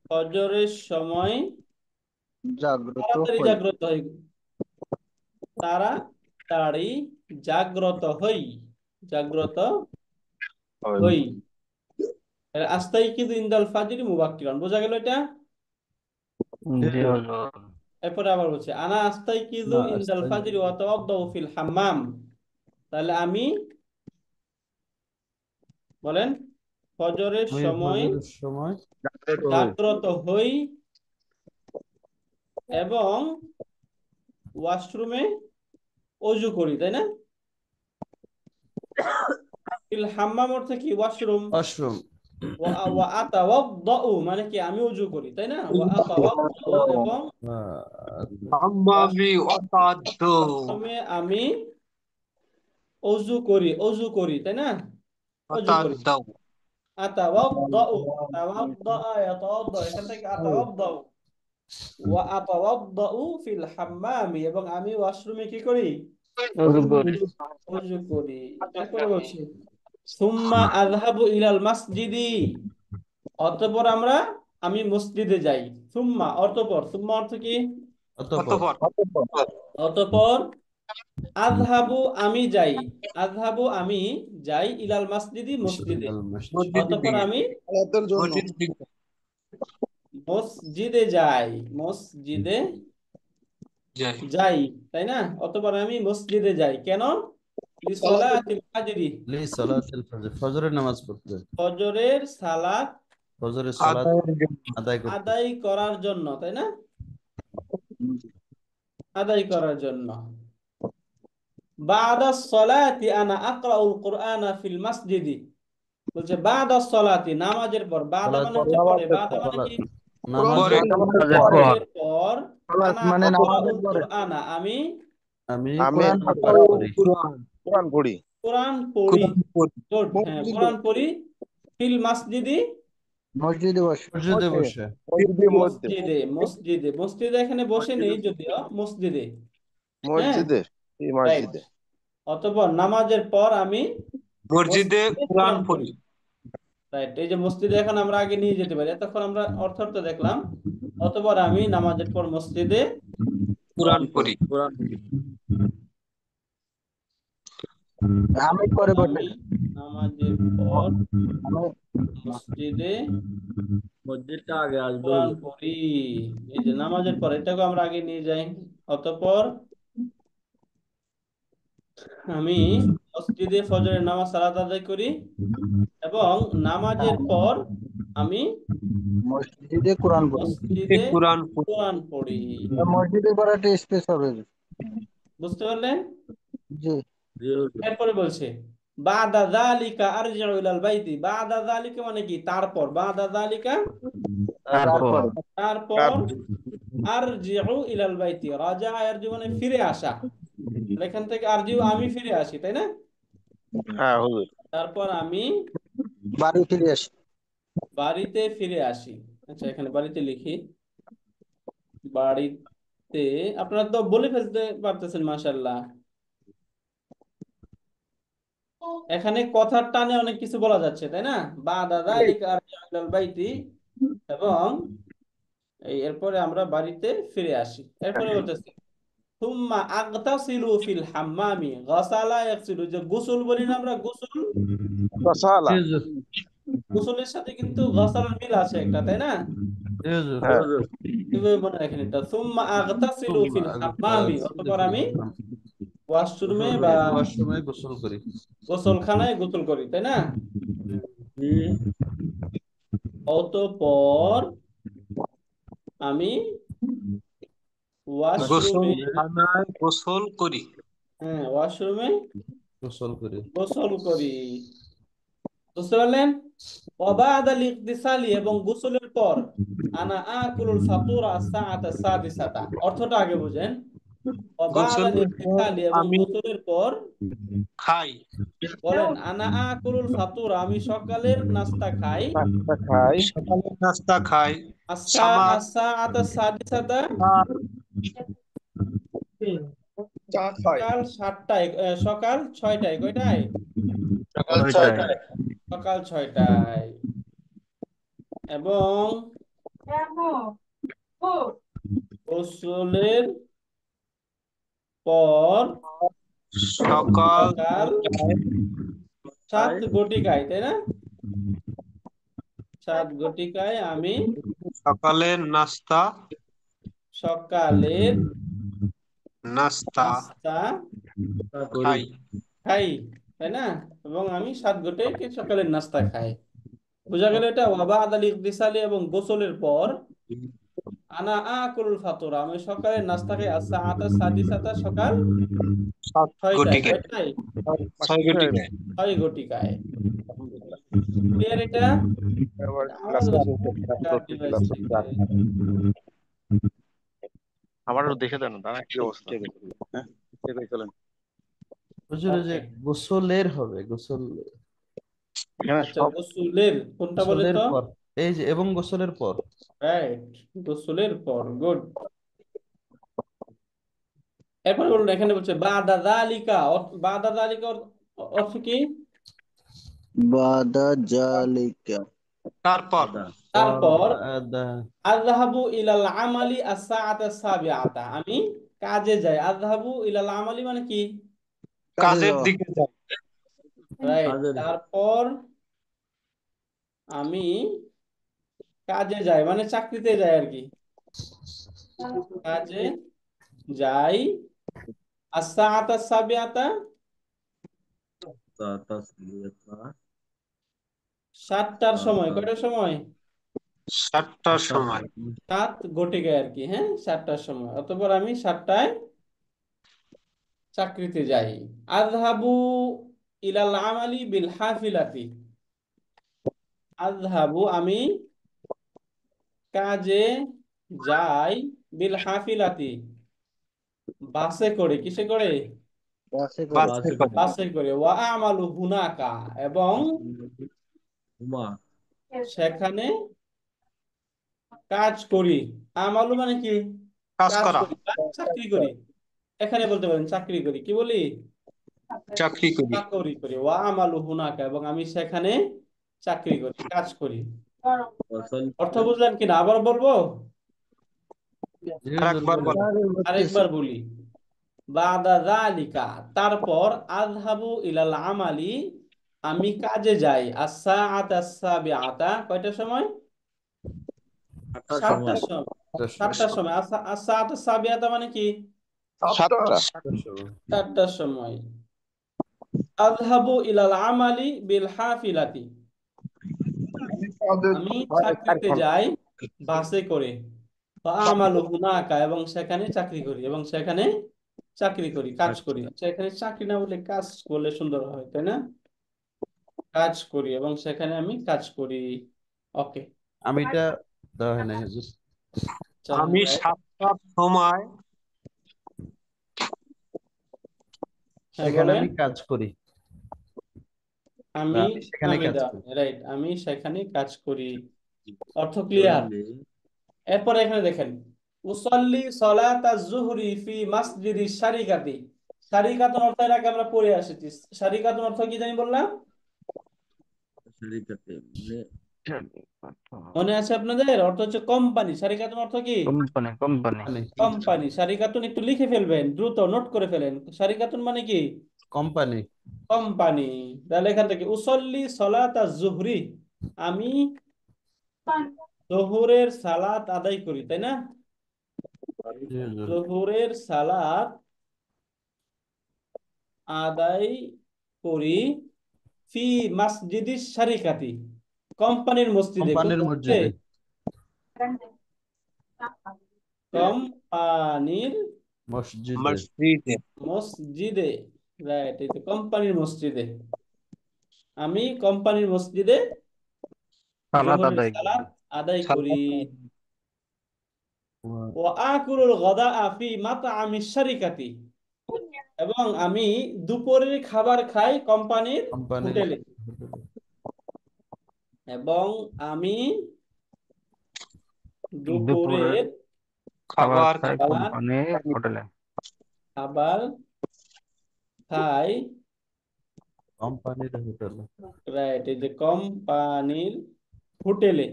ফজরের সময় তাড়াতাড়ি জাগ্রত হই, তাড়াতাড়ি জাগ্রত হই, জাগ্রত হই। আস্তাইকিযু ইনদাল ফাজরি মুবাক্কিরান, বোঝা গেল এটা? জি হুজুর। এরপরে আবার বলছে আনা আস্তাইকিযু ইনদাল ফাজরি ওয়া তাওয়াদ্দাউ ফিল হাম্মাম। তাহলে আমি, বলেন, ফজরের সময় সময় জাগ্রত হই এবং ওয়াশরুমে ওযু করি, তাই না? ফিল হাম্মাম অর্থে কি? ওয়াশরুম। ওয়াশরুম। ওয়া আতাওয়াদ্দাউ মানে কি? আমি ওযু করি, তাই না? ওয়া আতাওয়াদ্দাউ এবং হাম্মামি ওয়াতাদ্দু। ওয়াশরুমে আমি ওযু করি, তাই না? ওযু করি। ওয়াতাদ্দাউ। আতাওয়াদ্দাউ, তাওয়াদ্দা ইয়াতাওয়াদ্দা, এখান থেকে আতাওয়াদ্দাউ। ওয়া আতাওয়াদ্দাউ ফিল হাম্মামি, এবং আমি ওয়াশরুমে কি করি? ওযু করি। ওযু করি। এরপরে বলছি সুম্মা আযহাবু ইলাল মাসজিদি। অতঃপর আমি মসজিদে যাই। সুম্মা অতঃপর, সুম্মা অর্থ কি? অতঃপর। অতঃপর আযহাবু আমি যাই, আযহাবু আমি যাই, ইলাল মাসজিদি মসজিদে। অতঃপর আমি সালাতের জন্য। মসজিদে যাই, মসজিদে যাই। যাই, তাই না? অতঃপর আমি মসজিদে যাই কেন? লিসালাতিল ফাজরি, লিসালাতিল ফজর, ফজরের নামাজ পড়তে। ফজরের সালাত ফজরের সালাত আদায় করতে। আদায় করার জন্য, তাই না? আদায় করার জন্য। বাদা সলাতি আনা আকরাউল কুরআনা ফিল মাসজিদি, বলছে বাদা সলাতি নামাজের পর, বাদা মানে হচ্ছে পরে, বাদা মানে কি নামাজের নামাজের পর নামাজের পর, আনা মানে নামাজের আকরাউল পরে কুরআনা আমি আমি আমি কোরআন পাঠ করি। কোরআন পড়ি কোরআন পড়ি, গুড, হ্যাঁ মসজিদে কোরআন পড়ি, ফিল মাসজিদি মসজিদে বসে মসজিদে বসে। মসজিদের মধ্যে মসজিদে, মসজিদে, মসজিদে এখানে বসে নেই যদিও, মসজিদে, হ্যাঁ মসজিদে এই রাইট। মসজিদে অতঃপর নামাজের পর আমি মসজিদে কোরআন পড়ি। রাইট, এই যে মসজিদে এখন আমরা আগে নিয়ে যেতে পারি, এতক্ষণ আমরা অর্থ দেখলাম। অতঃপর আমি নামাজের পর মসজিদে কোরআন পড়ি। আমি পরে বসে আমি নামাজের পর মসজিদে মসজিদটা আগে আসবে। কোরআন পড়ি। এই যে নামাজের পর, এটাকে আমরা আগে নিয়ে যাই। অতঃপর আমি মসজিদে ফজরের নামাজ সালাত আদায় করি এবং নামাজের পর আমি মসজিদে কোরআন পড়ি। মসজিদে কোরআন পড়ি। কোরআন পড়ি। মসজিদে পড়াটা স্পেস হবে। বুঝতে পারলেন? জি এরপরে বলছে বাদা যালিকা আরজিউ ইলাল বাইতি, বাদা যালিকা মানে কি তারপর, বাদা যালিকা তারপর তারপর, আরজিউ ইলাল বাইতি, রাজা আরজিউ মানে ফিরে আসা, এখান থেকে আরজিউ আমি ফিরে আসি, তাই না? হ্যাঁ হুজুর তারপর আমি বাড়ি ফিরে আসি। বাড়িতে ফিরে আসি। আচ্ছা, এখানে বাড়িতে লিখি, বাড়িতে। আপনারা তো বলে ফেলতে পারতেছেন, মাশাআল্লাহ। এখানে কথার টানে অনেক কিছু বলা যাচ্ছে, তাই না? বাদা যালিকা আরজিউ ইলাল বাইতি, এবং এরপরে আমরা বাড়িতে ফিরে আসি। এরপরে বলতেছি সুম্মা আগতাসিলু ফিল হাম্মামি, গাসালা ইয়াগসিলু, যে গোসল বলি না আমরা, গোসল, রসালা জি হুজুর, গোসলের সাথে কিন্তু গাসালার মিল আছে একটা, তাই না? জি হুজুর। হ্যাঁ এভাবে মনে রাখেন এটা, সুম্মা আগতাসিলু ফিল হাম্মামি, অতঃপর আমি ওয়াশরুমে বা ওয়াশরুমে গোসল করি। গোসলখানায় গোসল করি, তাই না? অতঃপর আমি ওয়াশরুমে, গোসলখানায় গোসল করি। হ্যাঁ ওয়াশরুমে গোসল করি। গোসল করি। বুঝতে পারলেন? ওয়াবাদাল ইগতিসালি, এবং গোসলের পর, আনা আকুলুল ফাতুরা সাআতা সাদিসাতা, অর্থটা আগে বুঝেন। ওয়াবাদাল গোসলের পর ইগতিসালি, এবং আমি গোসলের পর, খাই। বলেন আনা আকুলুল ফাতুরা, আমি সকালের নাস্তা খাই, নাস্তা খাই সকালের নাস্তা খাই। সাআতা সাদিসাতা, চা খাই সকাল 7টায়, সকাল 6টায়, কয়টায়? সকাল ছয়টায়। 6টায়। সকাল 6টায়। এবং গোসলের পর সকাল সকাল 7 ঘটিকায়, তাই না? 7 ঘটিকায় আমি সকালের নাস্তা সকালের নাস্তা নাস্তা খাই। খাই, তাই না? এবং আমি 7 ঘটিকায় সকালের নাস্তা খাই। বোঝা গেল এটা? ওয়াবাদাল ইগতিসালি, এবং গোসলের পর, আনা আকুলুল ফাতুরা, আমি সকালের নাস্তা খাই, সাআতা সাদিসাতা, সকাল 6টায়, ঘটিকা কয়টায়? 6 ঘটিকায়। 6 ঘটিকায়। ক্লিয়ার এটা? আবার আমাদের ক্লাস device থেকে। আমারও দেখে দেন দাদা কি অবস্থা। হ্যাঁ ঠিক আছে চলেন। হুজুর, এই যে Okay. গোসলের হবে, গোসল, এখানে আচ্ছা, সব গোসলের কোনটা বলে গোসলের তো? পর, এই যে এবং গোসলের পর। রাইট, গোসলের পর, গুড। এরপরে বলুন, এখানে বলছে বাদা যালিকা, বাদা যালিকা অর্থ কি? বাদা জালিকা তারপর তারপর, আদা, আযহাবু ইলাল আমালি আস-সাআতা সাবিআতা, আমি কাজে যাই। আযহাবু ইলাল আমালি মানে কি? কাজের দিকে যাই। রাইট, তারপর আমি কাজে যাই মানে চাকরিতে যাই আর কি, কাজে যাই। আস-সাআতা সাবিআতা, 7টার সময়, কয়টার সময়? 7টার সময় 7 ঘটিকায় আর কি, হ্যাঁ 7টার সময়। অতঃপর আমি 7টায় চাকরিতে যাই। আযহাবু ইলাল আমালি বিল হাফিলাতি। আযহাবু আমি কাজে যাই, বিল হাফিলাতি বাসে করে। কিসে করে? বাসে করে বাসে করে বাসে করে। ওয়া আমালু হুনাকা এবং সেখানে কাজ করি। আমালু মানে কি? কাজ কাজ করা, করি বা চাকরি করি। এখানে বলতে পারেন চাকরি করি। কি বলি? চাকরি করি। চাকরি করি। ওয়া আমালু হুনাকা এবং আমি সেখানে চাকরি করি, কাজ করি। অর্থ বুঝলেন কিনা? আবার বলবো? জি আর হুজুর একবার বলেন। বলেন। আরেকবার বলি। বাদা যালিকা তারপর, আযহাবু ইলাল আমালি আমি কাজে যাই, as-সাআতা as-সাবিআতা কয়টার সময়? 7টার সময়। 7টার সময়। as-সাআতা as-সাবিআতা মানে কি? 7টা। 7টার সময়। আযহাবু ইলাল আমালি বিল হাফিলাতি আমি চাকরিতে যাই বাসে করে। আমালু হুনাকা এবং সেখানে চাকরি করি, এবং সেখানে চাকরি করি, কাজ করি। আচ্ছা, এখানে চাকরি না বলে কাজ করলে সুন্দর হয়, তাই না? কাজ করি এবং সেখানে আমি কাজ করি। ওকে, আমিটা দেওয়া হয় নাই হুজুর। চলেন আমি যাই। 7টার সময় হ্যাঁ সেখানে বলেন। আমি কাজ করি বা আমি আমি সেখানে আমি কাজ দা করি। রাইট, আমি সেখানে কাজ করি। অর্থ ক্লিয়ার? এরপরে এখানে দেখেন, উসাল্লি সালাতা যুহরি ফি মাসজিদি শারিকাতি। শারিকাতুন অর্থ এর আগে আমরা পড়ে আসেছি। শারিকাতুন অর্থ কি জানি বললাম? মনে আছে আপনাদের? অর্থ হচ্ছে কোম্পানি। শারিকাতুন অর্থ কি? কোম্পানি কোম্পানি মানে কোম্পানি। শারিকাতুন একটু লিখে ফেলবেন, দ্রুত নোট করে ফেলেন। শারিকাতুন মানে কি? কোম্পানি। কোম্পানি। তাহলে এখান থেকে উসল্লি সলাতা জুহরি আমি জোহরের সালাত আদায় করি, তাই না? জি হুজুর। জোহরের সালাত আদায় করি ফি মসজিদি শারিকাতি কোম্পানির মসজিদে। কোন কোম্পানির মসজিদে? মসজিদে। কোম্পানির মসজিদে। মসজিদে মসজিদে। রাইট, এই তো কোম্পানির মসজিদে। আমি কোম্পানির মসজিদে সালাত জোহরের আদায় করি। সালাত আদায় করি। সালাত ওয়া আকুলুল গাদা ফি মাতআমিশ শারিকাতি এবং আমি দুপুরের খাবার খাই কোম্পানির কোম্পানির হোটেলে। এবং আমি দুপুরের দুপুরের খাবার খাবার খাই খাবার কোম্পানির হোটেলে। খাবার খাই। কোম্পানির হোটেলে। রাইট, এই যে কোম্পানির হোটেলে।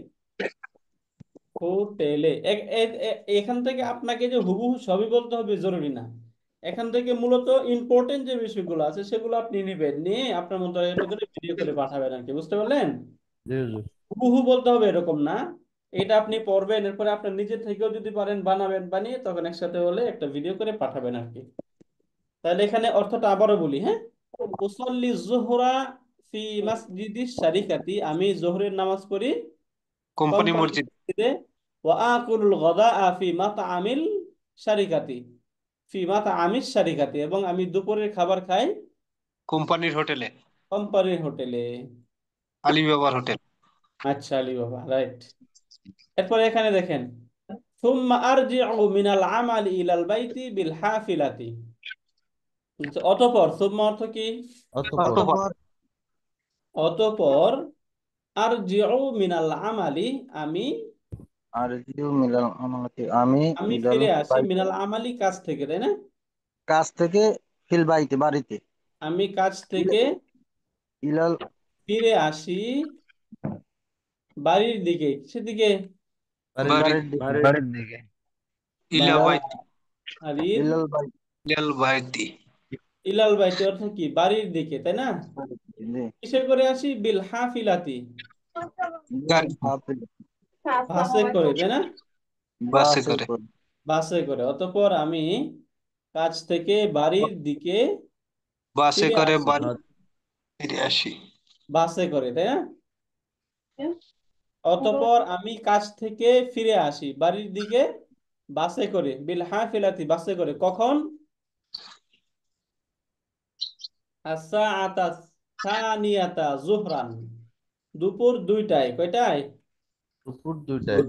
হোটেলে এখান থেকে আপনাকে যে হুবহু সবই বলতে হবে জরুরি না। এখান থেকে মূলত ইম্পর্টেন্ট যে বিষয়গুলো আছে সেগুলো আপনি নিবেন, নিয়ে আপনার মতো করে ভিডিও করে পাঠাবেন আর কি। বুঝতে পারলেন? জি হুজুর। হুবহু বলতে হবে এরকম না। এটা আপনি পড়বেন, এরপরে আপনার নিজে থেকেও যদি পারেন বানাবেন, বানিয়ে তখন একসাথে হলে একটা ভিডিও করে পাঠাবেন আর কি। তাহলে এখানে অর্থটা আবারও বলি, হ্যাঁ। উসল্লি জোহরা ফি মাসজিদি শারিকাতি আমি জোহরের নামাজ পড়ি কোম্পানি কোম্পানির মসজিদ, মসজিদে। ওয়া আকুলুল গাদা ফি মাতআমিল শারিকাতি ফি মাতআমিশ শারিকাতি এবং আমি দুপুরের খাবার খাই কোম্পানির হোটেলে, কোম্পানির হোটেলে। আলিবাবার হোটেল। আচ্ছা আলী বাবা, রাইট। এরপরে এখানে দেখেন, সুম্মা আরজিউ মিনাল আমালি ইলাল বাইতি বিল হাফিলাতি। অতঃপর, সুম্মা অর্থ কি? অতঃপর। অতঃপর অতঃপর আরজিউ মিনাল আমালি আমি আর জিও মিলাল আমাকে আমি আমি ইলাল ফিরে আসি, বাইতে, মিনাল আমালি কাজ থেকে, তাই না? কাজ থেকে ফিল বাইতে বাড়িতে, আমি কাজ থেকে ইলাল ফিরে আসি বাড়ির দিকে। সেদিকে বাড়ির বাড়ি, বাড়ির দিকে, বাড়ির দিকে। ইলাল ইলাবাইতি, বাড়ির ইলাল বাইতে, ইলালবাইতি, ইলাল বাইতে অর্থ কি? বাড়ির দিকে, তাই না? জি, কিসে করে আসি? বিল হাফিলাতি ইলাল গাড়ি, হাফিল, বাসে করে, তাই না? বাসে বাসে করে, করে, বাসে করে। অতঃপর আমি কাজ থেকে বাড়ির দিকে বাসে ফিরে করে আসি বাড়ি ফিরে আসি। বাসে করে, তাই না? অতঃপর আমি কাজ থেকে ফিরে আসি বাড়ির দিকে বাসে করে, বিল হাফিলাতি বাসে করে। কখন? আস-সাআতা সানিয়াতা যুহরান, দুপুর 2টায়। কয়টায়? দুপুর 2টায়।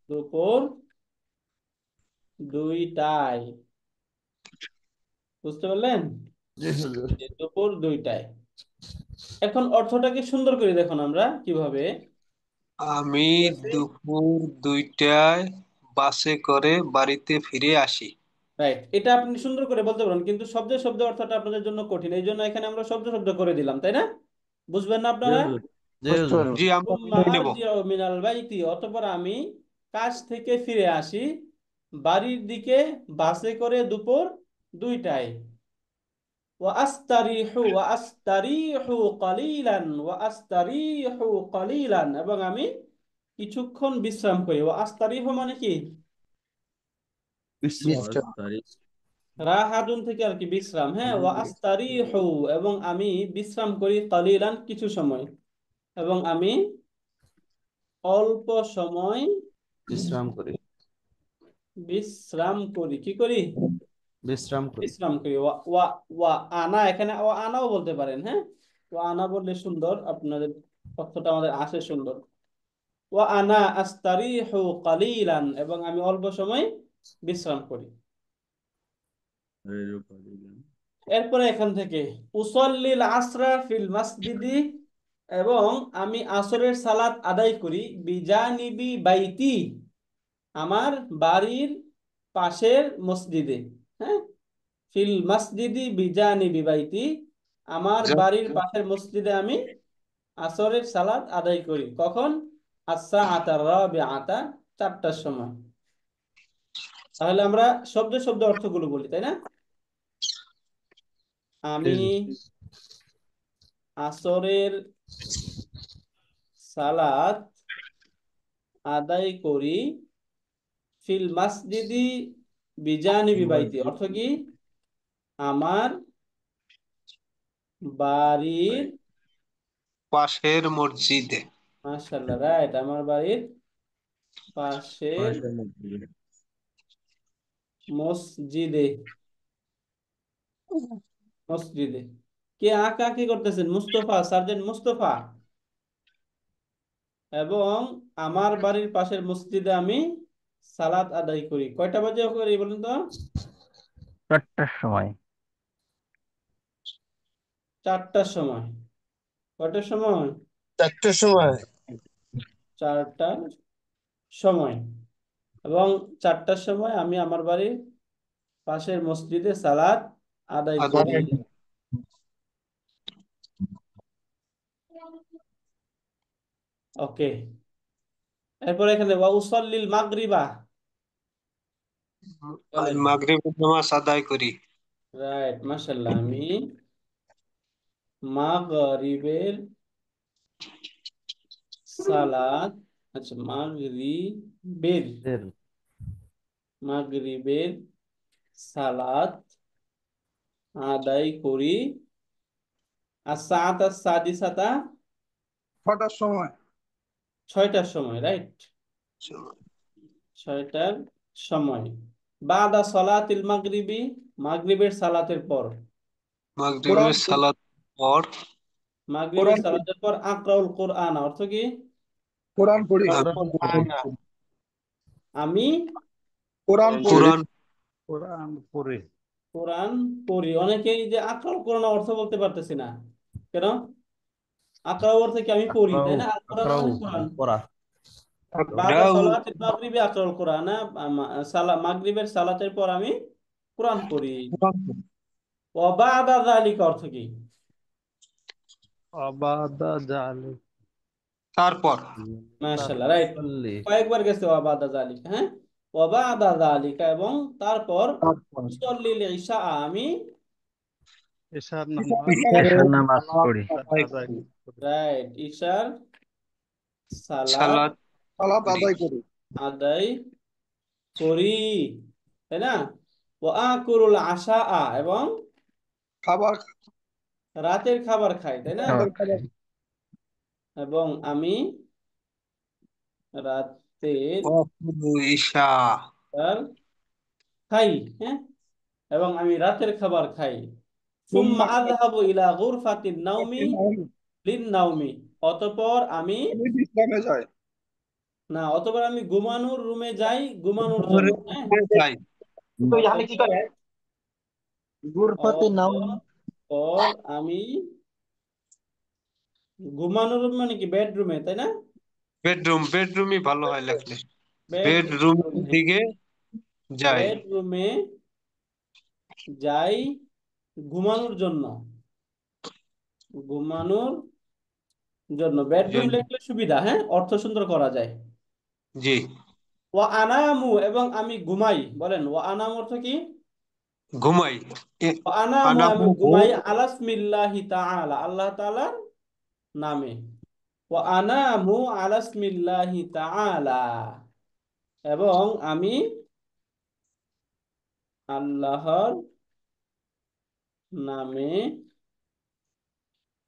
দুপুর 2টায়। বুঝতে পারলেন? জি হুজুর। দুপুর 2টায়। এখন অর্থটাকে সুন্দর করে দেখুন আমরা কিভাবে আমি বলছি। দুপুর 2টায় বাসে করে বাড়িতে ফিরে আসি। রাইট, এটা আপনি সুন্দর করে বলতে পারেন, কিন্তু শব্দে শব্দে অর্থটা আপনাদের জন্য কঠিন, এই জন্য এখানে আমরা শব্দ শব্দ করে দিলাম, তাই না? বুঝবেন না জি আপনারা? হুজুর। জি বুঝতে হুজুর। পারবো। জি, আমরা সুম্মা নিয়ে নেব। আরজিউ মিনাল বাইতি, অতঃপর আমি কাজ থেকে ফিরে আসি বাড়ির দিকে বাসে করে দুপুর 2টায়। ওয়া আস্তারিহু কালিলান, এবং আমি কিছুক্ষণ বিশ্রাম করি। ওয়া আস্তারিহু মানে কি? বিশ্রাম। বিশ্রাম। রাহাতুন থেকে আর কি বিশ্রাম। হ্যাঁ, ওয়া আস্তারিহু, এবং আমি বিশ্রাম করি, কালিলান কিছু সময়, এবং আমি অল্প সময় বিশ্রাম করি। বিশ্রাম করি। কি করি? বিশ্রাম করি। বিশ্রাম করি। ওয়া ওয়া ওয়া আনা, এখানে ওয়া আনাও বলতে পারেন। হ্যাঁ, ওয়া আনা বললে সুন্দর, আপনাদের অর্থটা আমাদের আসে সুন্দর। ওয়া আনা আস্তারিহু কালিলান, এবং আমি অল্প সময় বিশ্রাম করি। এরপরে এখান থেকে উসাল্লিল আসরা ফিল মাসজিদি, এবং আমি আসরের সালাত আদায় করি বিজানিবি বাইতি, আমার বাড়ির পাশের মসজিদে। হ্যাঁ, ফিল মাসজিদি বিজানিবি বাইতি, আমার বাড়ির পাশের মসজিদে আমি আসরের সালাত আদায় করি। কখন? আস-সাআতা রাবিআতা, 4টার সময়। তাহলে আমরা শব্দে শব্দে অর্থগুলো বলি, তাই না? জি আমি হুজুর। আসরের সালাত আদায় করি ফিল মাসজিদি বিজানিবি বাইতি, অর্থ কি? আমার বাড়ির পাশের মসজিদে। মাশাআল্লাহ, রাইট, আমার বাড়ির পাশের মসজিদে। মসজিদে কে আঁকা কি করতেছেন? মুস্তফা, সার্জেন্ট মুস্তফা। এবং আমার বাড়ির পাশের মসজিদে আমি সালাত আদায় করি। কয়টা বাজে করি বলুন তো? 4টার সময়। 4টার সময়। কয়টার সময়? 4টার সময়। 4টার সময়। এবং 4টার সময় আমি আমার বাড়ির পাশের মসজিদে সালাত আদায় করি। ওকে, এরপর এখানে ওয়া উসাল্লিল মাগরিবা, আমি বলেন। মাগরিবের নামাজ আদায় করি। রাইট, মাশাআল্লাহ, আমি মাগরিবের সালাত, আচ্ছা, এর মাগরিবের সালাত আদায় করি আস-সাআতা সাদিসাতা, 6টার সময়। 6টার সময়। রাইট, 6টার সময়। বাদা সলাতিল মাগরিবি, মাগরিবের সালাতের পর। মাগরিবের সালাত পর মাগরিবের সালাতের পর আকরাউল কোরআন, অর্থ কি? কোরআন পড়ি। আমি কোরআন কোরআন পরে কোরআন পড়ি। অনেকেই যে আকরাউল কোরআন অর্থ বলতে পারতেছি না কেন? আকরাউ অর্থ কি? আমি পড়ি, তাই না? আল কোরআন আকরাউ মানে কোরআন। পড়া। বাদা সলাতিল মাগরিবি আকরাউল কোরআন, মাগরিবের সালাতের পর আমি কোরআন পড়ি। ওয়া বাদা যালিকা অর্থ কি? আবাদা জালে তারপর মাশাআল্লাহ, রাইট, সাল্লি। কয়েকবার গেছে ওয়া বাদা যালিকা। হ্যাঁ, ওয়া বাদা যালিকা, এবং তারপর উসাল্লিল ইশা, আমি এশার ঈশার নামাজ পড়ি। রাইট ইশার সালাত সালাত আদায় করি। আদায় করি, তাই না? ওয়া আকুলুল আশা, এবং খাবার রাতের খাবার খাই, তাই না? খাবার খাবার এবং আমি রাতের ঈশা খাবার খাই। হ্যাঁ, এবং আমি রাতের খাবার খাই। সুম্মা আযহাবু ইলা গুরফাতিন নাওমি লিন নাওমি, অতঃপর আমি আমি বিশ্রামে যাই। অতঃপর আমি ঘুমানোর রুমে যাই ঘুমানোর জন্য। হ্যাঁ, যাই। গুরফাতে নাও অতঃপর আমি ঘুমানোর রুম মানে কি বেডরুমে, তাই না? বেডরুমই ভালো হয় লেখলে। বেডরুমের বেডরুমে দিকে যাই। বেডরুমে যাই ঘুমানোর জন্য। ঘুমানোর জন্য বেডরুম জন্য। লিখলে সুবিধা, হ্যাঁ, অর্থ সুন্দর করা যায়। জি। ওয়া আনামু, এবং আমি ঘুমাই। বলেন ওয়া আনামু অর্থ কি? ঘুমাই। এ- ওয়া আনামু, আমি আনামুহু ঘুমাই আলাসমিল্লাহি তাআলা, আল্লাহ তাআলার নামে। ওয়া আনামু আলাসমিল্লাহি তাআলা, এবং আমি আল্লাহর নামে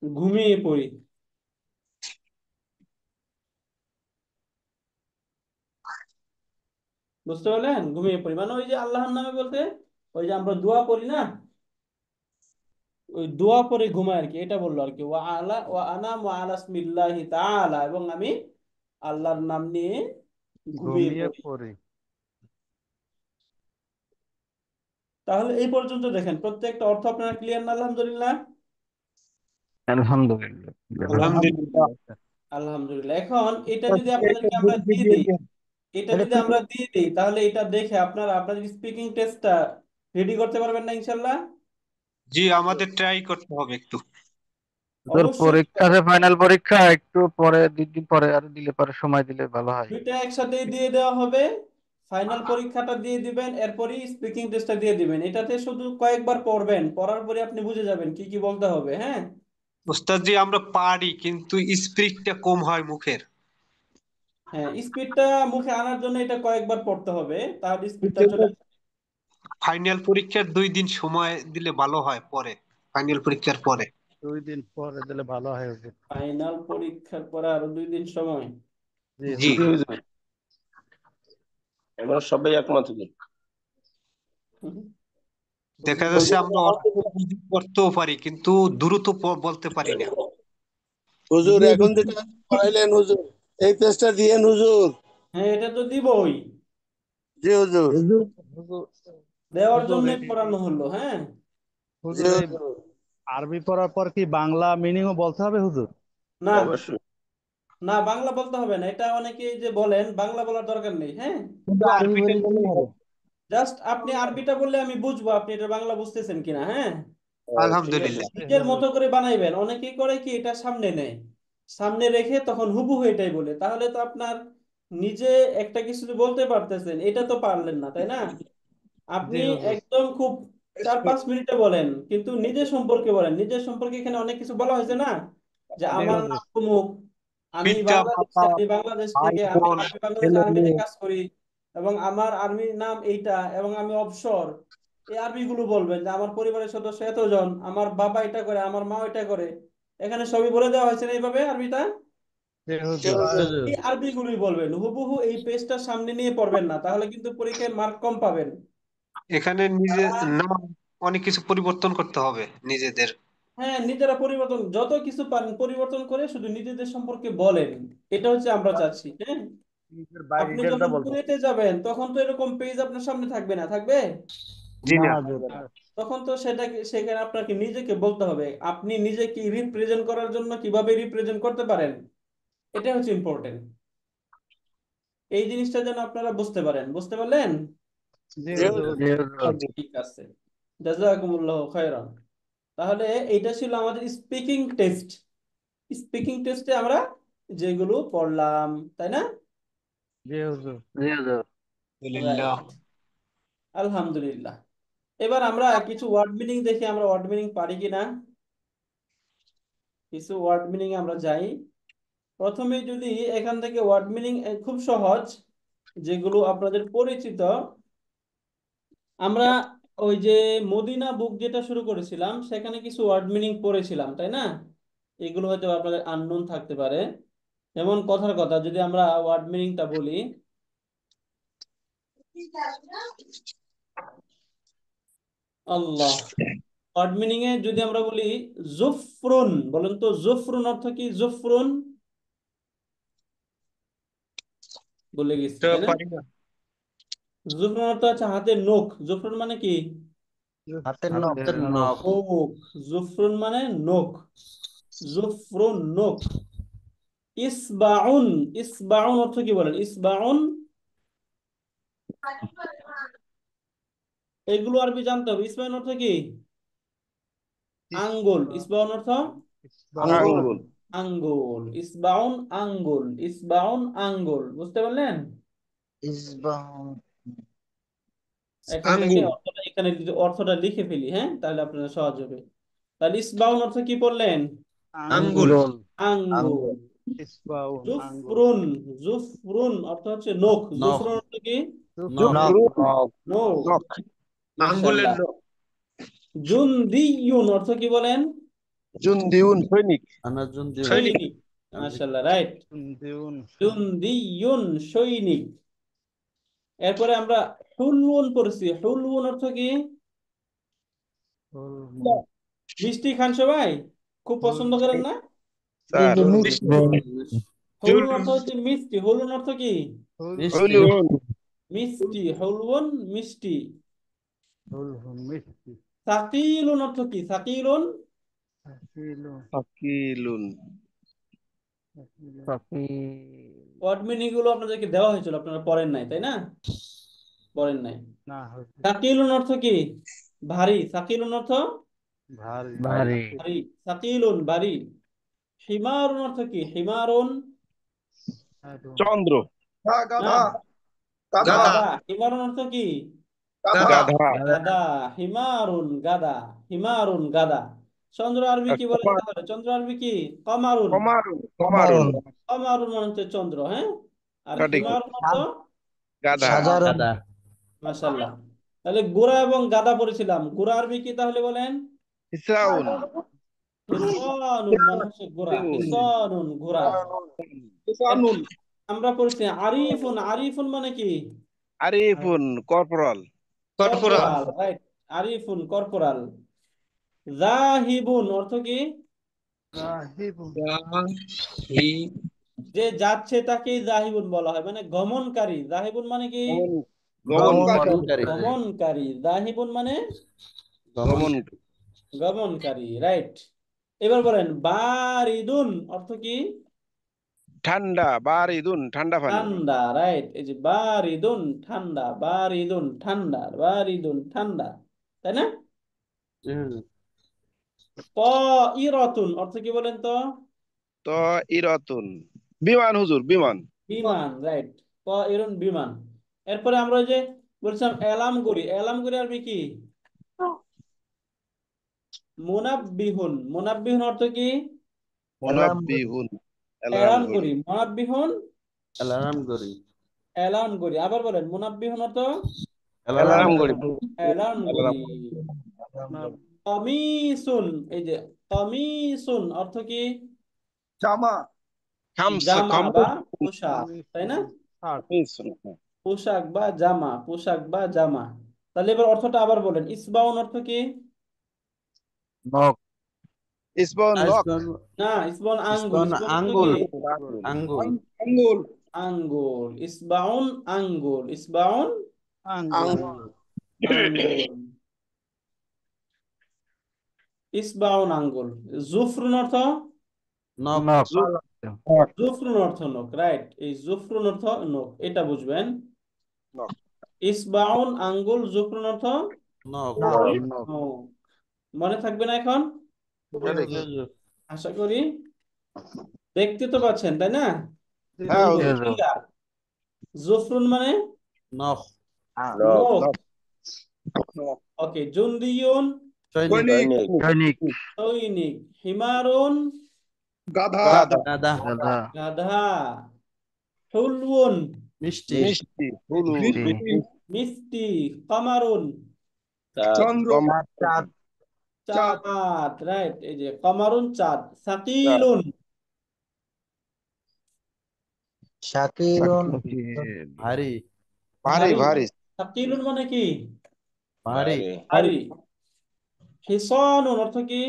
ঘুমিয়ে পড়ি। বুঝতে পারলেন? ঘুমিয়ে পড়ি মানে ওই যে আল্লাহর নামে বলতে ওই যে আমরা দোয়া করি না, ওই দোয়া করে ঘুমায় আর কি, এটা বললো আর কি। ওয়া আনামু আলাসমিল্লাহি তাআলা, এবং আমি আল্লাহর নাম নিয়ে ঘুমিয়ে ঘুমিয়ে পড়ি। পড়ি। তাহলে এই পর্যন্ত দেখেন প্রত্যেকটা অর্থ আপনারা ক্লিয়ার না? আলহামদুলিল্লাহ। আলহামদুলিল্লাহ। আলহামদুলিল্লাহ। আলহামদুলিল্লাহ। এখন এটা যদি আপনাদেরকে আমরা দিয়ে দিই, তাহলে এটা দেখে আপনারা আপনাদের স্পিকিং টেস্টটা রেডি করতে পারবেন না ইনশাল্লাহ? জি, আমাদের ট্রাই করতে হবে একটু। তোর অবশ্যই। পরীক্ষা আছে, ফাইনাল পরীক্ষা একটু পরে, 2 দিন পরে আর দিলে পরে, সময় দিলে ভালো হয়। দুইটা একসাথেই দিয়ে দেওয়া হবে। ফাইনাল পরীক্ষাটা দিয়ে দিবেন, এরপরই স্পিকিং টেস্টটা দিয়ে দিবেন। এটাতে শুধু কয়েকবার পড়বেন, পড়ার পরে আপনি বুঝে যাবেন কি কি বলতে হবে। হ্যাঁ, ওস্তাদ জি, আমরা পারি কিন্তু স্পিরিটটা কম হয় মুখের। হ্যাঁ, স্পিডটা মুখে আনার জন্য এটা কয়েকবার পড়তে হবে, তাহলে স্পিডটা চলে আসবে। ফাইনাল পরীক্ষার 2 দিন সময় দিলে ভালো হয় পরে, ফাইনাল পরীক্ষার পরে। 2 দিন পরে দিলে ভালো হয় হুজুর। ফাইনাল পরীক্ষার পরে আরো 2 দিন সময়। জি জি। জি হুজুর, আমরা সবাই একমত হুজুর। হুম। দেখা যাচ্ছে আমরা অর্থ করতেও পারি কিন্তু দ্রুত বলতে পারি না। হুজুর এখন যেটা পড়াইলেন হুজুর, এই টেস্টটা দিয়েন হুজুর। হ্যাঁ, এটা তো দিবই, জি হুজুর। হুজুর দেওয়ার হুজুর জন্যই পড়ানো হলো। হ্যাঁ, জি হুজুর এই হুজুর। আরবি পড়ার পর কি বাংলা মিনিংও বলতে হবে হুজুর? না অবশ্যই। না, বাংলা বলতে হবে না। এটা অনেকে যে বলেন বাংলা বলার দরকার নেই। হ্যাঁ, কিন্তু আরবিটা বললেই হবে। জাস্ট আপনি আরবিটা বললে আমি বুঝবো আপনি এটা বাংলা বুঝতেছেন কিনা। হ্যাঁ, ঠিক আছে। আলহামদুলিল্লাহ। জি নিজের হুজুর। মতো করে বানাইবেন। অনেকেই করে কি এটা সামনে নেয়, সামনে রেখে তখন হুবহু এটাই বলে, তাহলে তো আপনার নিজে একটা কিছু যে বলতে পারতেছেন এটা তো পারলেন না, তাই না? জি আপনি হুজুর। একদম খুব 4-5 মিনিটে বলেন, কিন্তু নিজের সম্পর্কে বলেন। নিজের সম্পর্কে এখানে অনেক কিছু বলা হয়েছে না, যে জি আমার হুজুর। নাম অমুক, পিতা মাতা, আমি বাংলাদেশ ভাই থেকে, আমি বোন, আর্মি বাংলাদেশ ছেলে আর্মিতে মেয়ে। কাজ করি, এবং আমার আর্মির নাম এইটা, এবং আমি অবসর। এই আরবি গুলো বলবেন যে আমার পরিবারের সদস্য এতজন, আমার বাবা এটা করে, আমার মা এটা করে। এখানে সবই বলে দেওয়া হয়েছে না এইভাবে আরবিটা। জি জি হুজুর। হুজুর। এই আরবি গুলোই বলবেন, হুবহু এই পেজটা সামনে নিয়ে পড়বেন না, তাহলে কিন্তু পরীক্ষায় মার্ক কম পাবেন। এখানে নিজে নাম অনেক কিছু পরিবর্তন করতে হবে নিজেদের। হ্যাঁ, নিজেরা পরিবর্তন যত কিছু পারেন পরিবর্তন করে শুধু নিজেদের সম্পর্কে বলেন। এটা হচ্ছে আমরা চাচ্ছি। হ্যাঁ, নিজের বাইরে আপনি নিজেরটা যখন বলতে হবে। কুয়েতে যাবেন তখন তো এরকম পেজ আপনার সামনে থাকবে না, থাকবে? জি না না। হুজুর। তখন তো সেটাকে সেখানে আপনাকে নিজেকে বলতে হবে আপনি নিজেকে রিপ্রেজেন্ট করার জন্য কিভাবে রিপ্রেজেন্ট করতে পারেন, এটা হচ্ছে ইম্পর্টেন্ট। এই জিনিসটা যেন আপনারা বুঝতে পারেন। বুঝতে পারলেন? জি জি হুজুর। হুজুর। জি হুজুর। ঠিক আছে, জাযাকুমুল্লাহু খায়রান। তাহলে এইটা ছিল আমাদের স্পিকিং টেস্ট। স্পিকিং টেস্টে আমরা যেগুলো পড়লাম, তাই না? জি হুজুর। জি হুজুর। আলহামদুলিল্লাহ। রাইট, আলহামদুলিল্লাহ। এবার আমরা কিছু ওয়ার্ড মিনিং দেখি, আমরা ওয়ার্ড মিনিং পারি কিনা। কিছু ওয়ার্ড মিনিং আমরা যাই। প্রথমে যদি এখান থেকে ওয়ার্ড মিনিং খুব সহজ, যেগুলো আপনাদের পরিচিত। আমরা ওই যে মদিনা বুক যেটা শুরু করেছিলাম সেখানে কিছু ওয়ার্ড মিনিং পড়েছিলাম, তাই না? এগুলো হয়তো আপনাদের আননোন থাকতে পারে। যেমন কথার কথা যদি আমরা ওয়ার্ড মিনিংটা বলি, আল্লাহ, অড মিনিং এ যদি আমরা বলি জুফরুন, বলেন তো জুফরুন অর্থ কি? জুফরুন বলে গেছি, তো তাই না? পারি না। জুফরুন অর্থ হচ্ছে হাতের নখ। জুফরুন মানে কি? হাতের হাতের নখ। নখ। জুফরুন মানে নখ। জুফরুন নখ। ইসবাউন, ইসবাউন অর্থ কি বলেন? ইসবাউন, এগুলো আরবি জানতে হবে। ইসবাউন অর্থ কি? আঙ্গুল। ইসবাউন অর্থ আঙ্গুল। আঙ্গুল। ইসবাউন আঙ্গুল। ইসবাউন আঙ্গুল, বুঝতে পারলেন? এখান থেকে আঙ্গুল। অর্থটা, এখানে যদি অর্থটা লিখে ফেলি, হ্যাঁ, তাহলে আপনারা সহজ হবে। তাহলে ইসবাউন অর্থ কি পড়লেন? আঙ্গুল। আঙ্গুল। ইসবাউন আঙ্গুল। জুফরুন, জুফরুন অর্থ হচ্ছে নখ। জুফরুন অর্থ কি? জুফরুন নখ। নখ। আঙ্গুলের মাশাআল্লাহ। নখ। জুনদিয়ুন অর্থ কি বলেন? জুনদিউন সৈনিক। সৈনিক। সৈনিক। মাশাআল্লাহ, রাইট। দিউন জুনদিয়ুন সৈনিক। এরপরে আমরা হুলউন পড়ছি। হুলউন অর্থ কি? মিষ্টি খান সবাই? খুব পছন্দ করেন না? স্যার হুলুন অর্থ হচ্ছে মিষ্টি। হুলুন অর্থ কি? হইলুন মিষ্টি। হুলউন মিষ্টি। মিষ্টি। সাকিলুন অর্থ কি? সাকিলুন, আকিলুন। ওয়ার্ড মিনিং গুলো আপনাদেরকে দেওয়া হয়েছিল, আপনারা পড়েন নাই, তাই না? পড়েন নাই। না সাকিলুন অর্থ কি? ভারী। সাকিলুন অর্থ ভারী। ভারী। ভারী। সাকিলুন ভারী। হিমারুন অর্থ কি? হিমারুন চন্দ্র। গাধা গাধা গাধা। হিমারুন অর্থ কি? গাধা গাধা। গাধা। হিমারুন গাধা। হিমারুন গাধা। চন্দ্র আরবি কি বলেন তাহলে? চন্দ্র আরবি কি? কমারুন। কমারুন। কমারুন কমারুন মানে হচ্ছে চন্দ্র, হ্যাঁ। আর সঠিক। হিমারুন অর্থ গাধা। মাশাআল্লাহ। তাহলে ঘোড়া এবং গাধা পড়েছিলাম। ঘোড়া আরবি কি তাহলে বলেন? হিসাউন। হিসানুন মানে হচ্ছে ঘোড়া। হিসানুন ঘোড়া। এরপর কিসানুন আমরা পড়েছি আরিফুন। আরিফুন মানে কি? আরিফুন কর্পোরাল। কর্পোরাল। Corporal, right. আরিফুন কর্পোরাল। জাহিবুন অর্থ কি? যে যাচ্ছে তাকে জাহিবুন বলা হয়, মানে গমনকারী। জাহিবুন মানে কি? গমনকারী। গমনকারী। জাহিবুন মানে গমন। গমনকারী, রাইট। এবার বলেন বারিদুন অর্থ কি? ঠান্ডা। বারিদুন ঠান্ডা পানি। ঠান্ডা, রাইট। এই যে বারিদুন ঠান্ডা, বারিদুন ঠান্ডা, বারিদুন ঠান্ডা, তাই না? তাইরাতুন অর্থ কি বলেন তো? তো ইরাতুন বিমান হুজুর, বিমান। বিমান, রাইট। তাইরুন বিমান। এরপরে আমরা ওই যে বলছিলাম এলাম করি। এলাম করি আরবি কি? মুনাব্বিহুন। মুনাব্বিহুন অর্থ কি? মুনাব্বিহুন এলান অ্যালার্ম করি। ঘড়ি। মুনাব্বিহুন এলান করি। আবার বলেন মুনাব্বিহুন অর্থ অ্যালার্ম ঘড়ি। এলান করি। অ্যালার্ম। কমিসুন, এই যে কমিসুন অর্থ কি? জামা খামসা। জামা বা পোশাক, তাই না? খামিসুন। পোশাক বা জামা, পোশাক বা জামা। তাহলে এবার অর্থটা আবার বলেন। ইসবাউন অর্থ কি? নখ। ইসবাউন নখ। না, ইসবাউন আঙ্গুল। ইসবাউন অর্থ কি? আঙ্গুল আঙ্গুল। ইসবাউন আঙ্গুল। ইসবাউন আঙ্গুল আঙ্গুল। ইসবাউন আঙ্গুল। জুফরুন অর্থ? নখ। জুফরুন অর্থ নখ, রাইট। এই জুফরুন অর্থ নখ, এটা বুঝবেন। নখ। ইসবাউন আঙ্গুল, জুফরুন অর্থ নখ। নখ। মনে থাকবে না এখন? আশা করি। দেখতে তো পাচ্ছেন, তাই না? হ্যাঁ বলবো হুজুর। ক্লিয়ার। জুফরুন মানে নখ। নখ। নখ। ওকে। জুনদিয়ুন সৈনিক সৈনিক। সৈনিক। হিমারুন গাধা গাধা। গাধা। গাধা। হুলউন মিষ্টি। হুলু। বৃষ্টি মিষ্টি। কামারুন চন্দ্র চাঁদ। চাঁদ চাঁদ, রাইট। এই যে কামারুন চাঁদ। সাকিলুন ভারী। ভারী। ভারী। সাকিলুন মানে কি? ভারী। ভারী। হিসানুন অর্থ কি?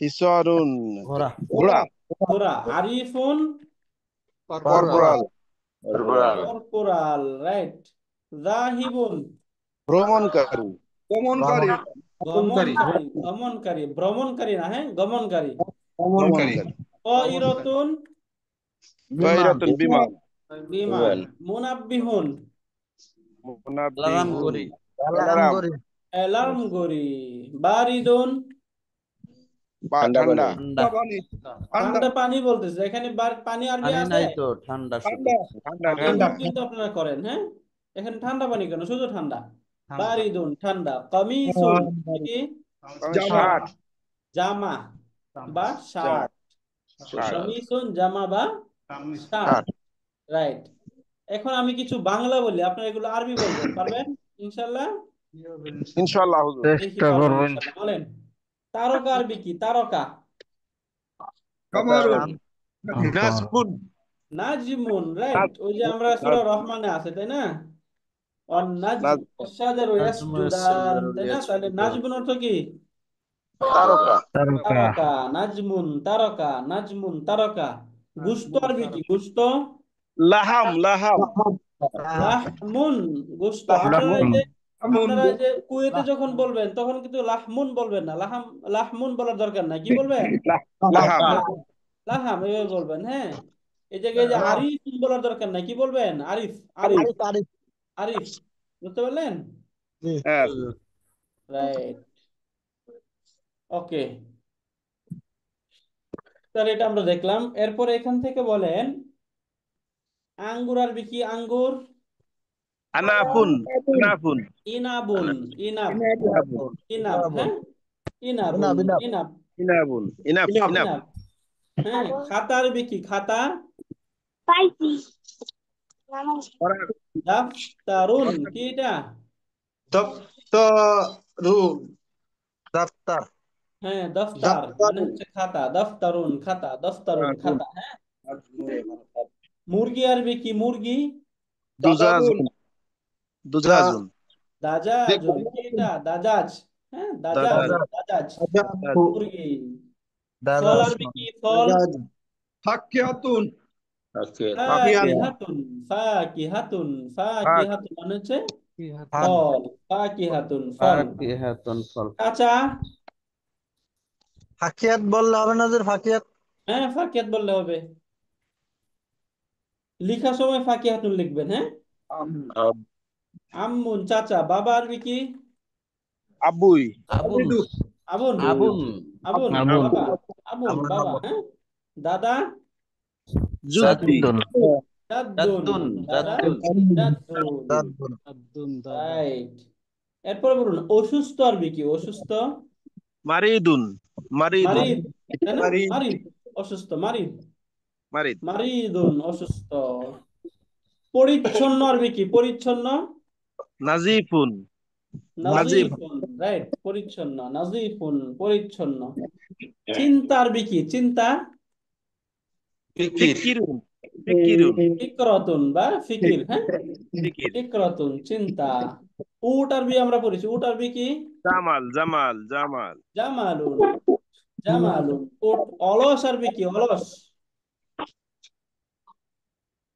হিসারুন ঘোড়া ঘোড়া ঘোড়া। আরিফুন কর্পোরাল কর্পোরাল, রাইট। যাহিবুন ভ্রমণকারী গমনকারী গমনকারী, গমনকারী, ভ্রমণকারী না, হ্যাঁ, গমনকারী। ভ্রমণকারী তাইরাতুন তাইরাতুন বিমান বিমান। মুনাব্বিহুন আলারাম মুনাব্বিহুন করি অ্যালার্ম অ্যালার্ম ঘড়ি। বারিদুন ঠান্ডা ঠান্ডা পানি। ঠান্ডা পানি ঠান্ডা ঠান্ডা পানি বলতেছে এখানে। পানি আরবি পানি আছে? নাই তো, ঠান্ডা শুধু। ঠান্ডা ঠান্ডা এমন কিন্তু আপনারা করেন, হ্যাঁ। এখানে ঠান্ডা পানি কেন, শুধু ঠান্ডা। বারিদুন ঠান্ডা। কামিসুন কি? জামা শার্ট জামা বা শার্ট। কামিসুন জামা বা শার্ট, রাইট। এখন আমি কিছু বাংলা বলি, আপনারা এগুলো আরবি বলবেন, পারবেন ইনশাল্লাহ? ইনশাআল্লাহ হুজুর দেখি চেষ্টা পারবেন করবো ইনশাল্লাহ। বলেন তারকা আরবি কি? তারকা। কামারুন নাজমুন নাজমুন, রাইট। ওই যে আমরা সূরা রহমানে আছে, তাই না? ওয়ান নাজম ওয়াশ-শাজারু ইয়াসজুদান, তাই না? তাহলে নাজমুন অর্থ কি? তারকা তারকা তারকা। নাজমুন তারকা, নাজমুন তারকা। গুস্ত আরবি কি? গুস্ত লাহাম লাহমুন, গোশত। লাহমুন আপনারা এই যে কুয়েতে যখন বলবেন তখন কিন্তু লাহমুন বলবেন না, লাহমুন বলার দরকার নাই। কি বলবেন? লাহাম লাহাম, এভাবে বলবেন, হ্যাঁ। এই জায়গায় যে আরিফ বলার দরকার নাই, কি বলবেন? আরিফ, আরিফ, আরিফ। বুঝতে পারলেন? হ্যাঁ রাইট, ওকে। তাহলে এটা আমরা দেখলাম। এরপর এখান থেকে বলেন আঙ্গুর আরবি কি? আঙ্গুর আনাফুন ইনাবুন, ইনাব, ইনাব, হ্যাঁ, ইনাবুন, ইনাব, ইনাবুন ইনাফ ইনাব, হ্যাঁ। খাতা আরবি কি? খাতা দাফতারুন, কি এটা? দপ্তরুন দফতর হ্যাঁ, দফতার মানে হচ্ছে খাতা। দফতারুন খাতা, দফতারুন খাতা, হ্যাঁ। মুরগি আরবি কি? মুরগি দুজাজুন দুজাজুন দাজাজুন, কি এটা? দাজাজ, হ্যাঁ, দাজাজ, দাজাজ মুরগি। ফল আরবি কি? ফল ফাকিহাতুন ফাকিহাতুন, ফাকিহাতুন, ফাকিহাতুন মানে হচ্ছে ফল। ফাকিহাতুন ফল। ফল। কাঁচা, ফাকিয়াত বললে হবে না যে? ফাকিয়াত হ্যাঁ, ফাকিহাত বললে হবে। লিখার সময় ফাকিহাতুন লিখবেন, হ্যাঁ। আম্মুন চাচা। বাবা আরবি কি? আবুই আবুন আবুন, আবুন আবুন আবুন। বাবা, আবুন বাবা, হ্যাঁ। দাদা জুদ্দি জাদ্দুন, দাদা জাদ্দুন, রাইট। এরপরে বলুন অসুস্থ আরবি কি? অসুস্থ মারিদুন মারিদ, তাই না? মারিদ, অসুস্থ, মারিদ, মারিদ মারিদুন, অসুস্থ। পরিচ্ছন্ন আরবি কি? পরিচ্ছন্ন নাজিফুন নাজিফুন, রাইট। পরিচ্ছন্ন, নাজিফুন, পরিচ্ছন্ন। চিন্তা আরবি কি? চিন্তা ফিকিরুন ফিকরাতুন বা ফিকির, হ্যাঁ। ফিকরাতুন চিন্তা। উট আরবি আমরা পড়েছি। উট আরবি কি? জামাল জামালুন, জামালুন, উট। অলস আরবি কি? অলস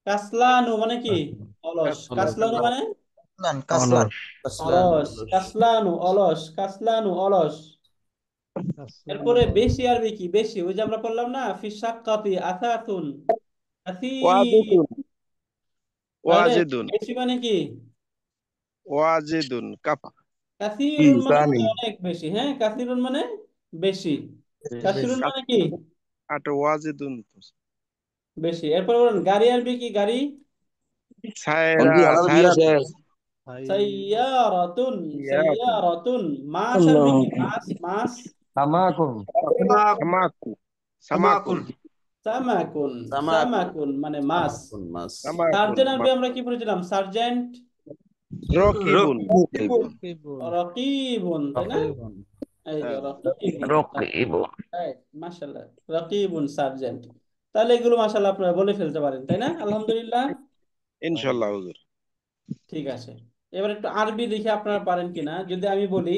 কাসলানু মানে কি? অলস। কাসলানু মানে অলস অলস। কাসলানু অলস, কাসলানু অলস। এরপরে বেশি আরবি কি? বেশি, ওই যে আমরা পড়লাম না, ফিসাক্কাতি আসাতুন কাসীর। তাহলে বেশি মানে কি? ওয়াজিদুন কাসীরুন মানে হচ্ছে অনেক বেশি, হ্যাঁ। কাসীরুন মানে বেশি। কাসীরুন মানে কি? ওয়াজিদুন বেশি। এরপর বলুন গাড়ি আরবি কি? গাড়ি সাইয়ারাতুন, সাইয়ারাতুন। মাছ আরবি কি? মাছ, মাছ সামাকুন সামাকুন সামাকুন, সামাকুন মানে মাছ। মাছ। সার্জেন্ট আরবি আমরা কি পড়েছিলাম? সার্জেন্ট রকিবুন রকিবুন, তাই না? এই যে রকিবুন, রকিবুন রাইট, মাশাআল্লাহ। রকিবুন সার্জেন্ট। তাহলে এগুলো মাশাআল্লাহ আপনারা বলে ফেলতে পারেন, তাই না? আলহামদুলিল্লাহ। ইনশাআল্লাহ হুজুর ঠিক আছে। এবার একটু আরবি দেখে আপনারা পারেন কিনা। যদি আমি বলি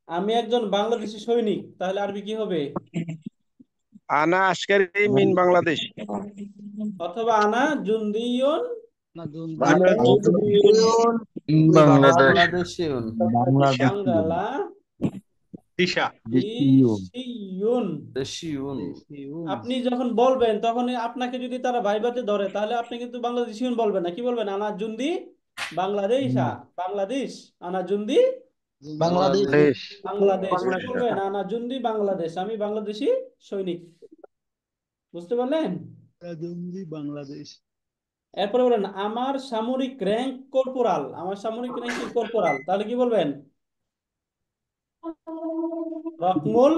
আমি একজন বাংলাদেশি সৈনিক, তাহলে আরবি কি হবে? আনা আশকারি মিন বাংলাদেশ। অথবা আনা জুন্দিয়ুন আনা জুন্দিয়ুন বাংলাদেশ বাংলা দিশা দেশিয়ুন। আপনি যখন বলবেন তখন আপনাকে যদি তারা ভাইভাতে ধরে তাহলে আপনি কিন্তু বাংলাদেশিয়ুন বলবেন না, কি বলবেন? আনা জুন্দি বাংলাদেশা, বাংলাদেশ, আনা জুন্দি বাংলাদেশ বাংলাদেশ, কি বলবেন? আনা জুন্দি বাংলাদেশ, আমি বাংলাদেশি সৈনিক। বুঝতে পারলেন? বাংলাদেশ এরপরে বলেন আমার সামরিক র্যাঙ্ক কর্পোরাল, আমার সামরিক র্যাঙ্ক কি? কর্পোরাল। তাহলে কি বলবেন? রকমুল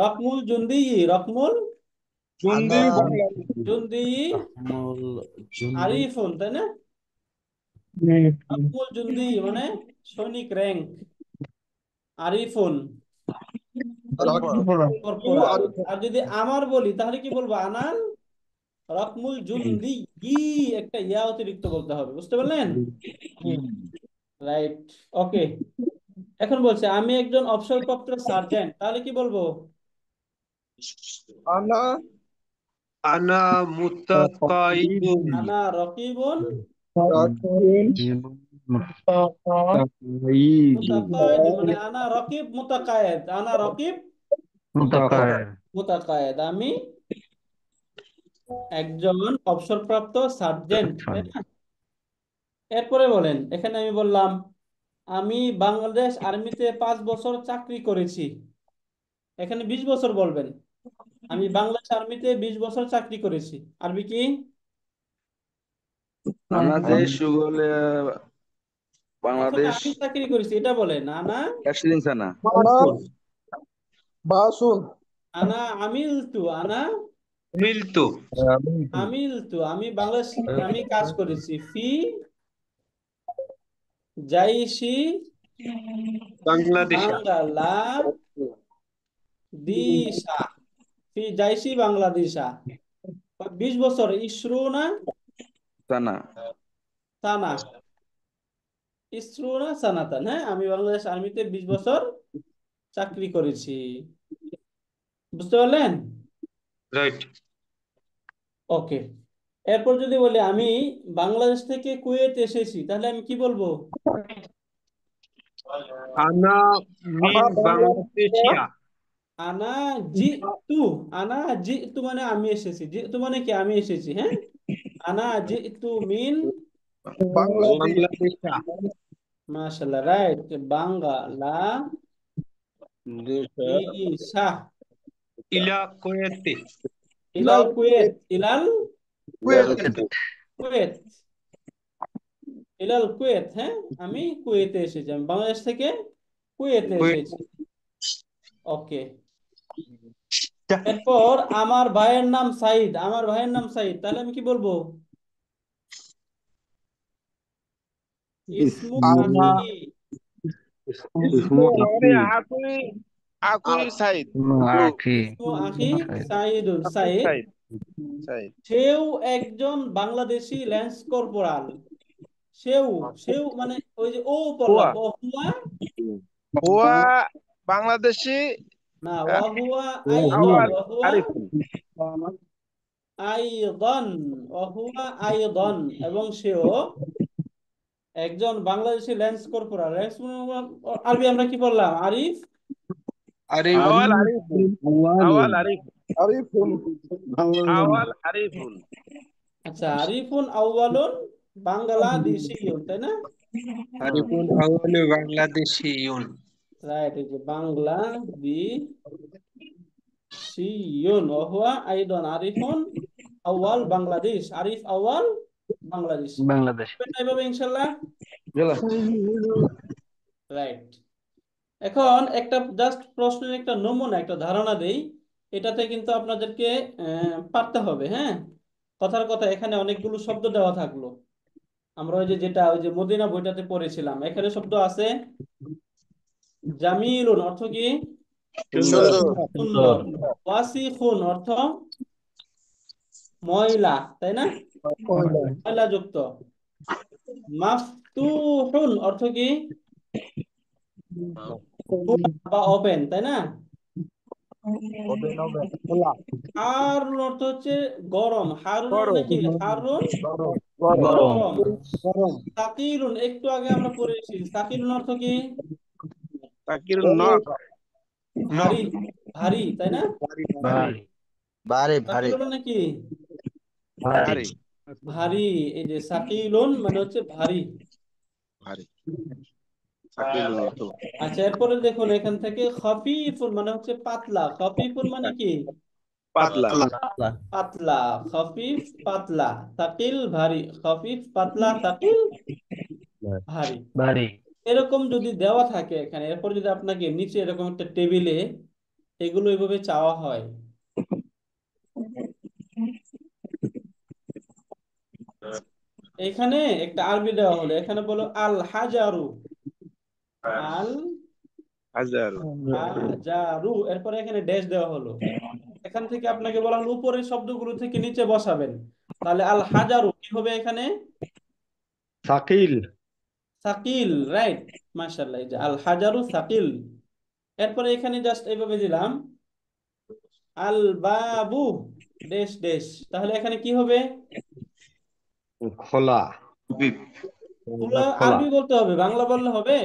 রকমুল জুন্দি, রকমুল জুন্দি বাংলাদেশ। জুন্দি আরিফুন, তাই না? রকমুল জুন্দি মানে সৈনিক র্যাঙ্ক, আরিফুন কর্পোরাল। আর যদি আমার বলি তাহলে কি বলবো? আনাল রকমুল জুন্দি, একটা ইয়া অতিরিক্ত বলতে হবে। বুঝতে পারলেন? রাইট, ওকে। এখন বলছে আমি একজন অবসরপ্রাপ্ত সার্জেন্ট, তাহলে কি বলবো? আনা আনা মুতাকাইবুন আনা রকিবুন মুতাকায়েদ, মানে আনা রকিব মুতাকায়েদ, আনা রকিব মুতাকায়েদ, আমি একজন অবসরপ্রাপ্ত সার্জেন্ট, তাই না? এরপরে বলেন, এখানে আমি বললাম আমি বাংলাদেশ আর্মিতে 5 বছর চাকরি করেছি, এখানে 20 বছর বলবেন। আমি বাংলাদেশ আর্মিতে 20 বছর চাকরি করেছি, আরবি কি? বাংলাদেশ সুগলে প্রথমে বাংলাদেশ আমি চাকরি করেছি এটা বলেন। আনা এক্সিলেন্সানা আনা বাসুন আনা আমিলতু, আনা মিলতু আমিলতু, আমি বাংলাদেশ আমি কাজ করেছি। ফি জাইশি বাংলাদেশা বাংলাদেশা, ফি জাইশি বাংলাদেশা। 20 বছর, ইসরুনা সানা সানা, ইসরুনা সানাতান। হ্যাঁ, আমি বাংলাদেশ আর্মিতে 20 বছর চাকরি করেছি। বুঝতে পারলেন? রাইট। ওকে। এরপর যদি বলি আমি বাংলাদেশ থেকে কুয়েত এসেছি, তাহলে আমি কি বলবো? আনা মিন বাংলাদেশিয়া আনা জিতু, আনা জিতু মানে আমি এসেছি, জিতু মানে কি? আমি এসেছি। হ্যাঁ, আনা জিতু মিন বাংলাদেশ। বাংলাদেশা মাশাআল্লাহ, রাইট, বাংলাদেশা। ইলা কুয়েতে ইলাল কুয়েত, ইলাল কুয়েত। কুয়েত, ইলাল কুয়েত। হ্যাঁ, আমি কুয়েতে এসেছি, আমি বাংলাদেশ থেকে কুয়েতে এসেছি। ওকে। এরপর আমার ভাইয়ের নাম সাইদ, আমার ভাইয়ের নাম সাইদ, তাহলে আমি কি বলবো? ইসমু আনা আখি, আকুই সাইদ ইসমু আখি সাইদুন, সাইদ। সাইদ সাইদ সেও একজন বাংলাদেশি ল্যান্স কর্পোরাল। সেও সেও মানে ওই যে ও পড়লাম, ও হুয়া হুয়া বাংলাদেশি না, ওয়া হুয়া আইদন, ওয়া হুয়া আরিফুন আইদন, ওয়া হুয়া আইদন, এবং সেও একজন বাংলাদেশি ল্যান্স কর্পোরাল। ল্যান্স আরবি আমরা কি বললাম? আরিফ আওয়াল আরিফুন আওয়াল আরিফুন আরিফুন আওয়াল আরিফুন আচ্ছা, আরিফুন আউয়ালুন বাংলাদেশিয়ুন, তাই না? আরিফুন আউয়ালু বাংলাদেশিয়ুন রাইট, এই যে বাংলাদেশিয়ুন, ওয়া হুয়া আইদন আরিফুন আউয়াল বাংলাদেশ, আরিফ আউয়াল বাংলাদেশ। এভাবে ইনশাআল্লাহ। রাইট। এখন একটা জাস্ট প্রশ্নের একটা নমুনা, একটা ধারণা দেই, এটাতে কিন্তু আপনাদেরকে পারতে হবে। হ্যাঁ, কথার কথা, এখানে অনেকগুলো শব্দ দেওয়া থাকলো। আমরা ওই যে মদিনা বইটাতে পড়েছিলাম, এখানে শব্দ আছে জামিলুন, অর্থ কি? সুন্দর। ওয়াসিখুন অর্থ ময়লা, তাই না? ময়লা যুক্ত। মাফতুহুন অর্থ কি? বা ওপেন, তাই না? ওপেন ওপেন খোলা হারুন অর্থ হচ্ছে গরম। হারুন মানে কি? হারুন গরম গরম। গরম সাকিলুন একটু আগে আমরা পড়েছি। সাকিলুন অর্থ কি? তাকির নক ভারী, ভারী, তাই না? ভারী ভারী ভারী সাকিলুন মানে কি? ভারী ভারী। এই যে সাকিলুন মানে হচ্ছে ভারী। ভারী তাকির নক আচ্ছা, এরপরে দেখুন এখান থেকে খফিফুন মানে হচ্ছে পাতলা। খফিফুন মানে কি? পাতলা পাতলা পাতলা। খফিফ পাতলা, সাকিল ভারী। খফিফ পাতলা, সাকিল ভারী। ভারী এরকম যদি দেওয়া থাকে এখানে, এরপর যদি আপনাকে নিচে এরকম একটা টেবিলে এগুলো এভাবে চাওয়া হয়, এখানে একটা আরবি দেওয়া হলো, এখানে বলো আল হাজারু। আল হাজার হাজারু, এরপরে এখানে ড্যাশ দেওয়া হলো। এখান থেকে আপনাকে বলা হলো উপরের শব্দগুলো থেকে নিচে বসাবেন। তাহলে আল হাজারু কি হবে এখানে? শাকিল সাকিল, রাইট। মাশাআল্লাহ, এই যে আল হাজারু সাকিল। এরপরে এখানে জাস্ট এইভাবে দিলাম আল বাবু ড্যাশ ড্যাশ। তাহলে এখানে কি হবে? খোলা পুরো খোলা আরবি বলতে হবে, বাংলা বললে হবে?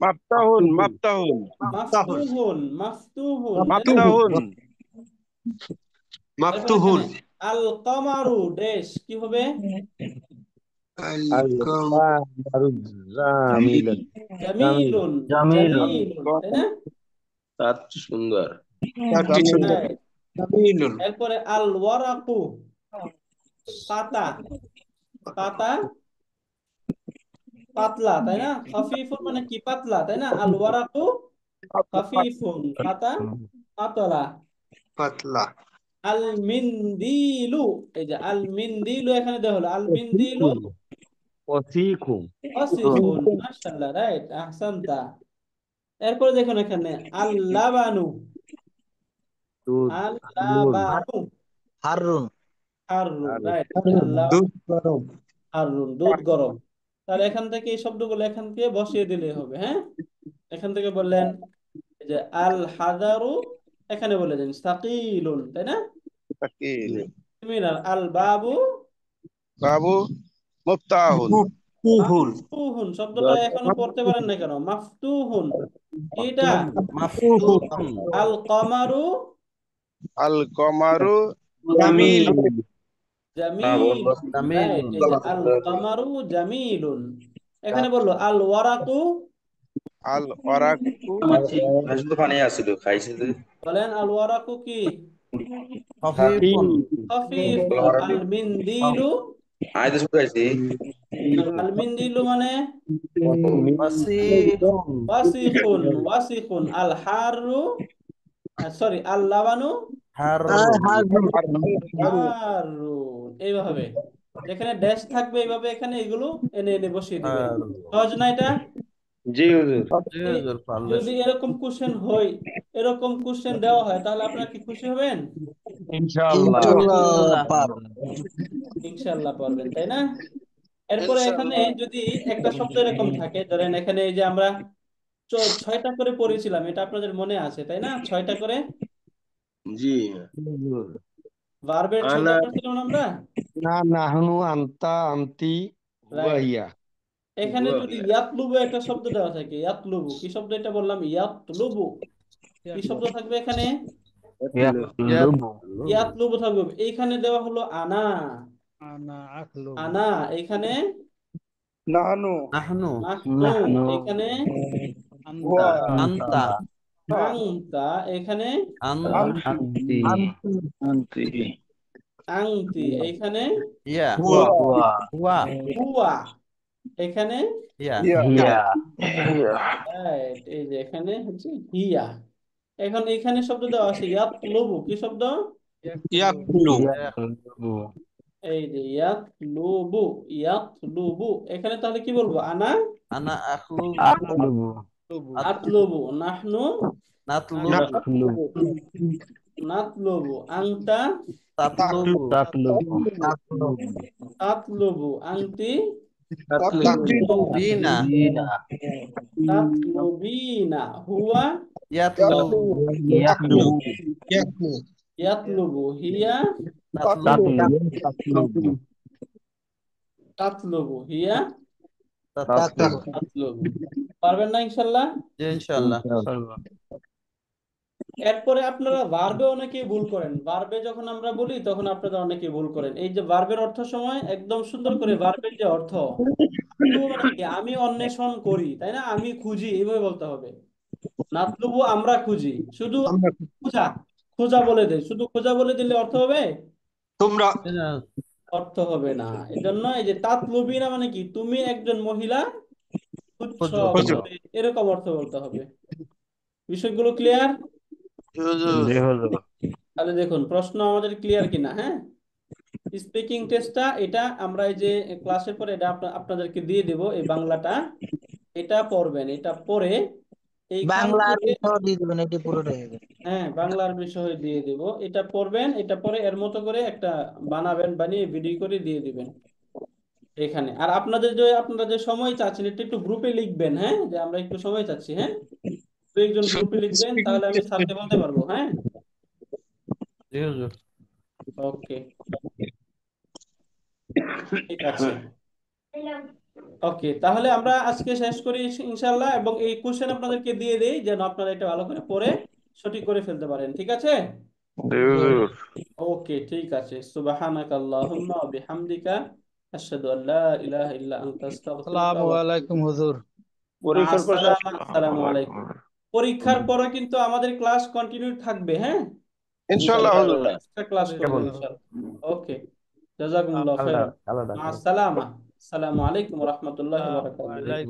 মাফতাহুন মাফতাহুন মাফতুহুন, মাফতুহুন, তাই না? মাফতাহুন এরপর মাফতুহুন। এখানে আল কামারু ড্যাশ কি হবে? জামিলুন জামিলুন, জামিলুন জামিলুন, তাই না? তার সুন্দর চারটি সুন্দর। Right. জামিলুন। এরপরে আল ওয়ারাকু পাতা, পাতা পাতলা, তাই না? খাফিফুন মানে কি? পাতলা, তাই না? আল ওয়ারাকু খাফিফুন, পাতা পাতলা। পাতলা। আল মিনদিলু, এই যে আল মিনদিলু এখানে দেওয়া হলো। আল মিনদিলু ওয়াসিকুম ওয়াসিখুন। মাশাআল্লাহ, রাইট, আহসানতা। এরপরে দেখুন এখানে আল লাবানু, দুধ আল দুধ লাবানু হারুন হারুন, রাইট। আল্লাহ দুধ গরম। হারুন, দুধ গরম। তাহলে এখান থেকে এই শব্দগুলো এখান থেকে বসিয়ে দিলে হবে, হ্যাঁ? এখান থেকে বললেন এই যে আল হাজারু, এখানে বলে দেন সাকিলুন, তাই না? তাকিল মিনার আল বাবু বাবু মুফতাহুন মাফতুহুন। মাফতুহুন। শব্দটা এখনো পড়তে পারেন না কেন? মাফতুহুন এটা। মাফতুহুন আল কমারু আল কমারু জামিল। জামিল, রাইট। জামিলুন এই যে আল কমারু জামিলুন। এখানে বললো আল ওয়ারাকু, আল ওয়ারাকু বলেন আল ওয়ারাকু কি? খফিফুন খাফিফুন। আল মিনদিলু, আল মিনদিলু মানে ওয়াসিকুন ওয়াসিখুন, ওয়াসিখুন। আল হারু, সরি, আল লাবানু হারুন হারুন। এইভাবে যেখানে ড্যাশ থাকবে এইভাবে এখানে এগুলো এনে এনে বসিয়ে দিবেন। হারুন সহজ না এটা? জি হুজুর জি এই হুজুর পারলে যদি এরকম কোশ্চেন হয়, এরকম কোশ্চেন দেওয়া হয়, তাহলে আপনারা কি খুশি হবেন? ইনশাআল্লাহ ইনশাআল্লাহ পারবেন। ইনশাআল্লাহ পারবেন, তাই না? এরপরে এখানে ইনশাআল্লাহ যদি একটা শব্দ এরকম থাকে, ধরেন এখানে এই যে আমরা 6টা করে পড়েছিলাম, এটা আপনাদের মনে আছে, তাই না? 6টা করে জি ভার্বের 6টা আনা পড়ছিলাম না আমরা, না নাহনু আনতা আনতি রাইট? ওয়াহিয়া এখানে যদি ইয়াতলুবু একটা শব্দ দেওয়া থাকে, ইয়াতলুবু কি শব্দ এটা বললাম? ইয়াতলুবু কি শব্দ থাকবে এখানে? ইয়াতলুবু ইয়াতলুবু থাকবে। এইখানে দেওয়া হলো আনা, আনা আখলুবু আনা। এখানে নাহানু নাহনু মাহনু, নাহনু এখানে আনতা আনতা আংতা, এখানে আনতি আনতি আনতি আংতি, এখানে ইয়া হুয়া হুয়া হুয়া হুয়া, এখানে ইয়া হিয়া রাইট। এই যে এখানে হচ্ছে হিয়া। এখন এখানে শব্দ দেওয়া আছে ইয়াতলুবু কি শব্দ? ইয়াকলু। ইয়াতলুবু এই যে ইয়াতলুবু, ইয়াতলুবু। এখানে তাহলে কি বলবো? আনা আনা আখলুবু আতলুবু আতলুবু, নাহনু নাতলুবু নাতলুবু নাতলুবু, আংতা তাতলুবু তাতলুবু তাতলুবু, আংতি বিনা জিনা তাতলুবিনা হুয়া ইয়াতলু ইয়াতলু ইয়াতলুবু হিয়া তাতলু তাতলুবু হিয়া তাতলু তাতলুবু। পারবেন না ইনশাল্লাহ? ইনশাআল্লাহ পারবো। এরপরে আপনারা ভার্বে অনেকেই ভুল করেন। ভার্বে যখন আমরা বলি তখন আপনারা অনেকেই ভুল করেন। এই যে ভার্বের অর্থ সময় একদম সুন্দর করে ভার্বের যে অর্থ, নাতলুবু মানে কি? আমি অন্বেষণ করি, তাই না? আমি খুঁজি, এইভাবে বলতে হবে। নাতলুবু আমরা খুঁজি, শুধু আমরা খোঁজা, খোঁজা বলে দেয়। শুধু খোঁজা বলে দিলে অর্থ হবে? তোমরা অর্থ হবে না। এজন্য এই যে তাতলুবিনা মানে কি? তুমি একজন মহিলা খুঁজছ, খোঁজো। এরকম অর্থ বলতে হবে। বিষয়গুলো ক্লিয়ার? জি হুজুর। তাহলে দেখুন প্রশ্ন আমাদের ক্লিয়ার কিনা। হ্যাঁ, স্পিকিং টেস্টটা এটা আমরা এই যে ক্লাসের পরে এটা আপনাদেরকে দিয়ে দেব। এই বাংলাটা এটা পড়বেন, এটা পড়ে এইখান থেকে হ্যাঁ বাংলার বিষয় দিয়ে দিব। এটা পড়বেন, এটা পরে এর মতো করে একটা বানাবেন, বানিয়ে ভিডিও করে দিয়ে দিবেন এখানে। আর আপনারা যে সময় চাচ্ছেন এটা একটু গ্রুপে লিখবেন। হ্যাঁ, যে আমরা একটু সময় চাচ্ছি। হ্যাঁ, দু একজন গ্রুপে লিখবেন, তাহলে আমি স্যারকে বলতে পারবো। হ্যাঁ, জি হুজুর। ওকে, ঠিক আছে। ওকে, তাহলে আমরা আজকে শেষ করি ইনশাল্লাহ, এবং এই কোশ্চেন আপনাদেরকে দিয়ে দেই যেন আপনারা এটা ভালো করে পড়ে সঠিক করে ফেলতে পারেন। ঠিক আছে? জি হুজুর। ওকে, ঠিক আছে। সুবহানাকা আল্লাহুম্মা ওয়া বিহামদিকা আশহাদু আল্লা ইলাহা ইল্লা আনতা আস্তাগফিরুকা আসসালামু ওয়া আলাইকুম হুজুর। পরীক্ষার পর আসসালাম। আসসালামু আলাইকুম। পরীক্ষার পরে কিন্তু আমাদের ক্লাস কন্টিনিউ থাকবে। হ্যাঁ, ইনশাআল্লাহ হুজুর। এক্সট্রা ক্লাস করব ইনশাআল্লাহ। ওকে, জাযাকুমুল্লাহু খাইরান। আসসালামু আলাইকুম ওয়া রাহমাতুল্লাহি ওয়া বারাকাতুহু। ওয়ালাইকুম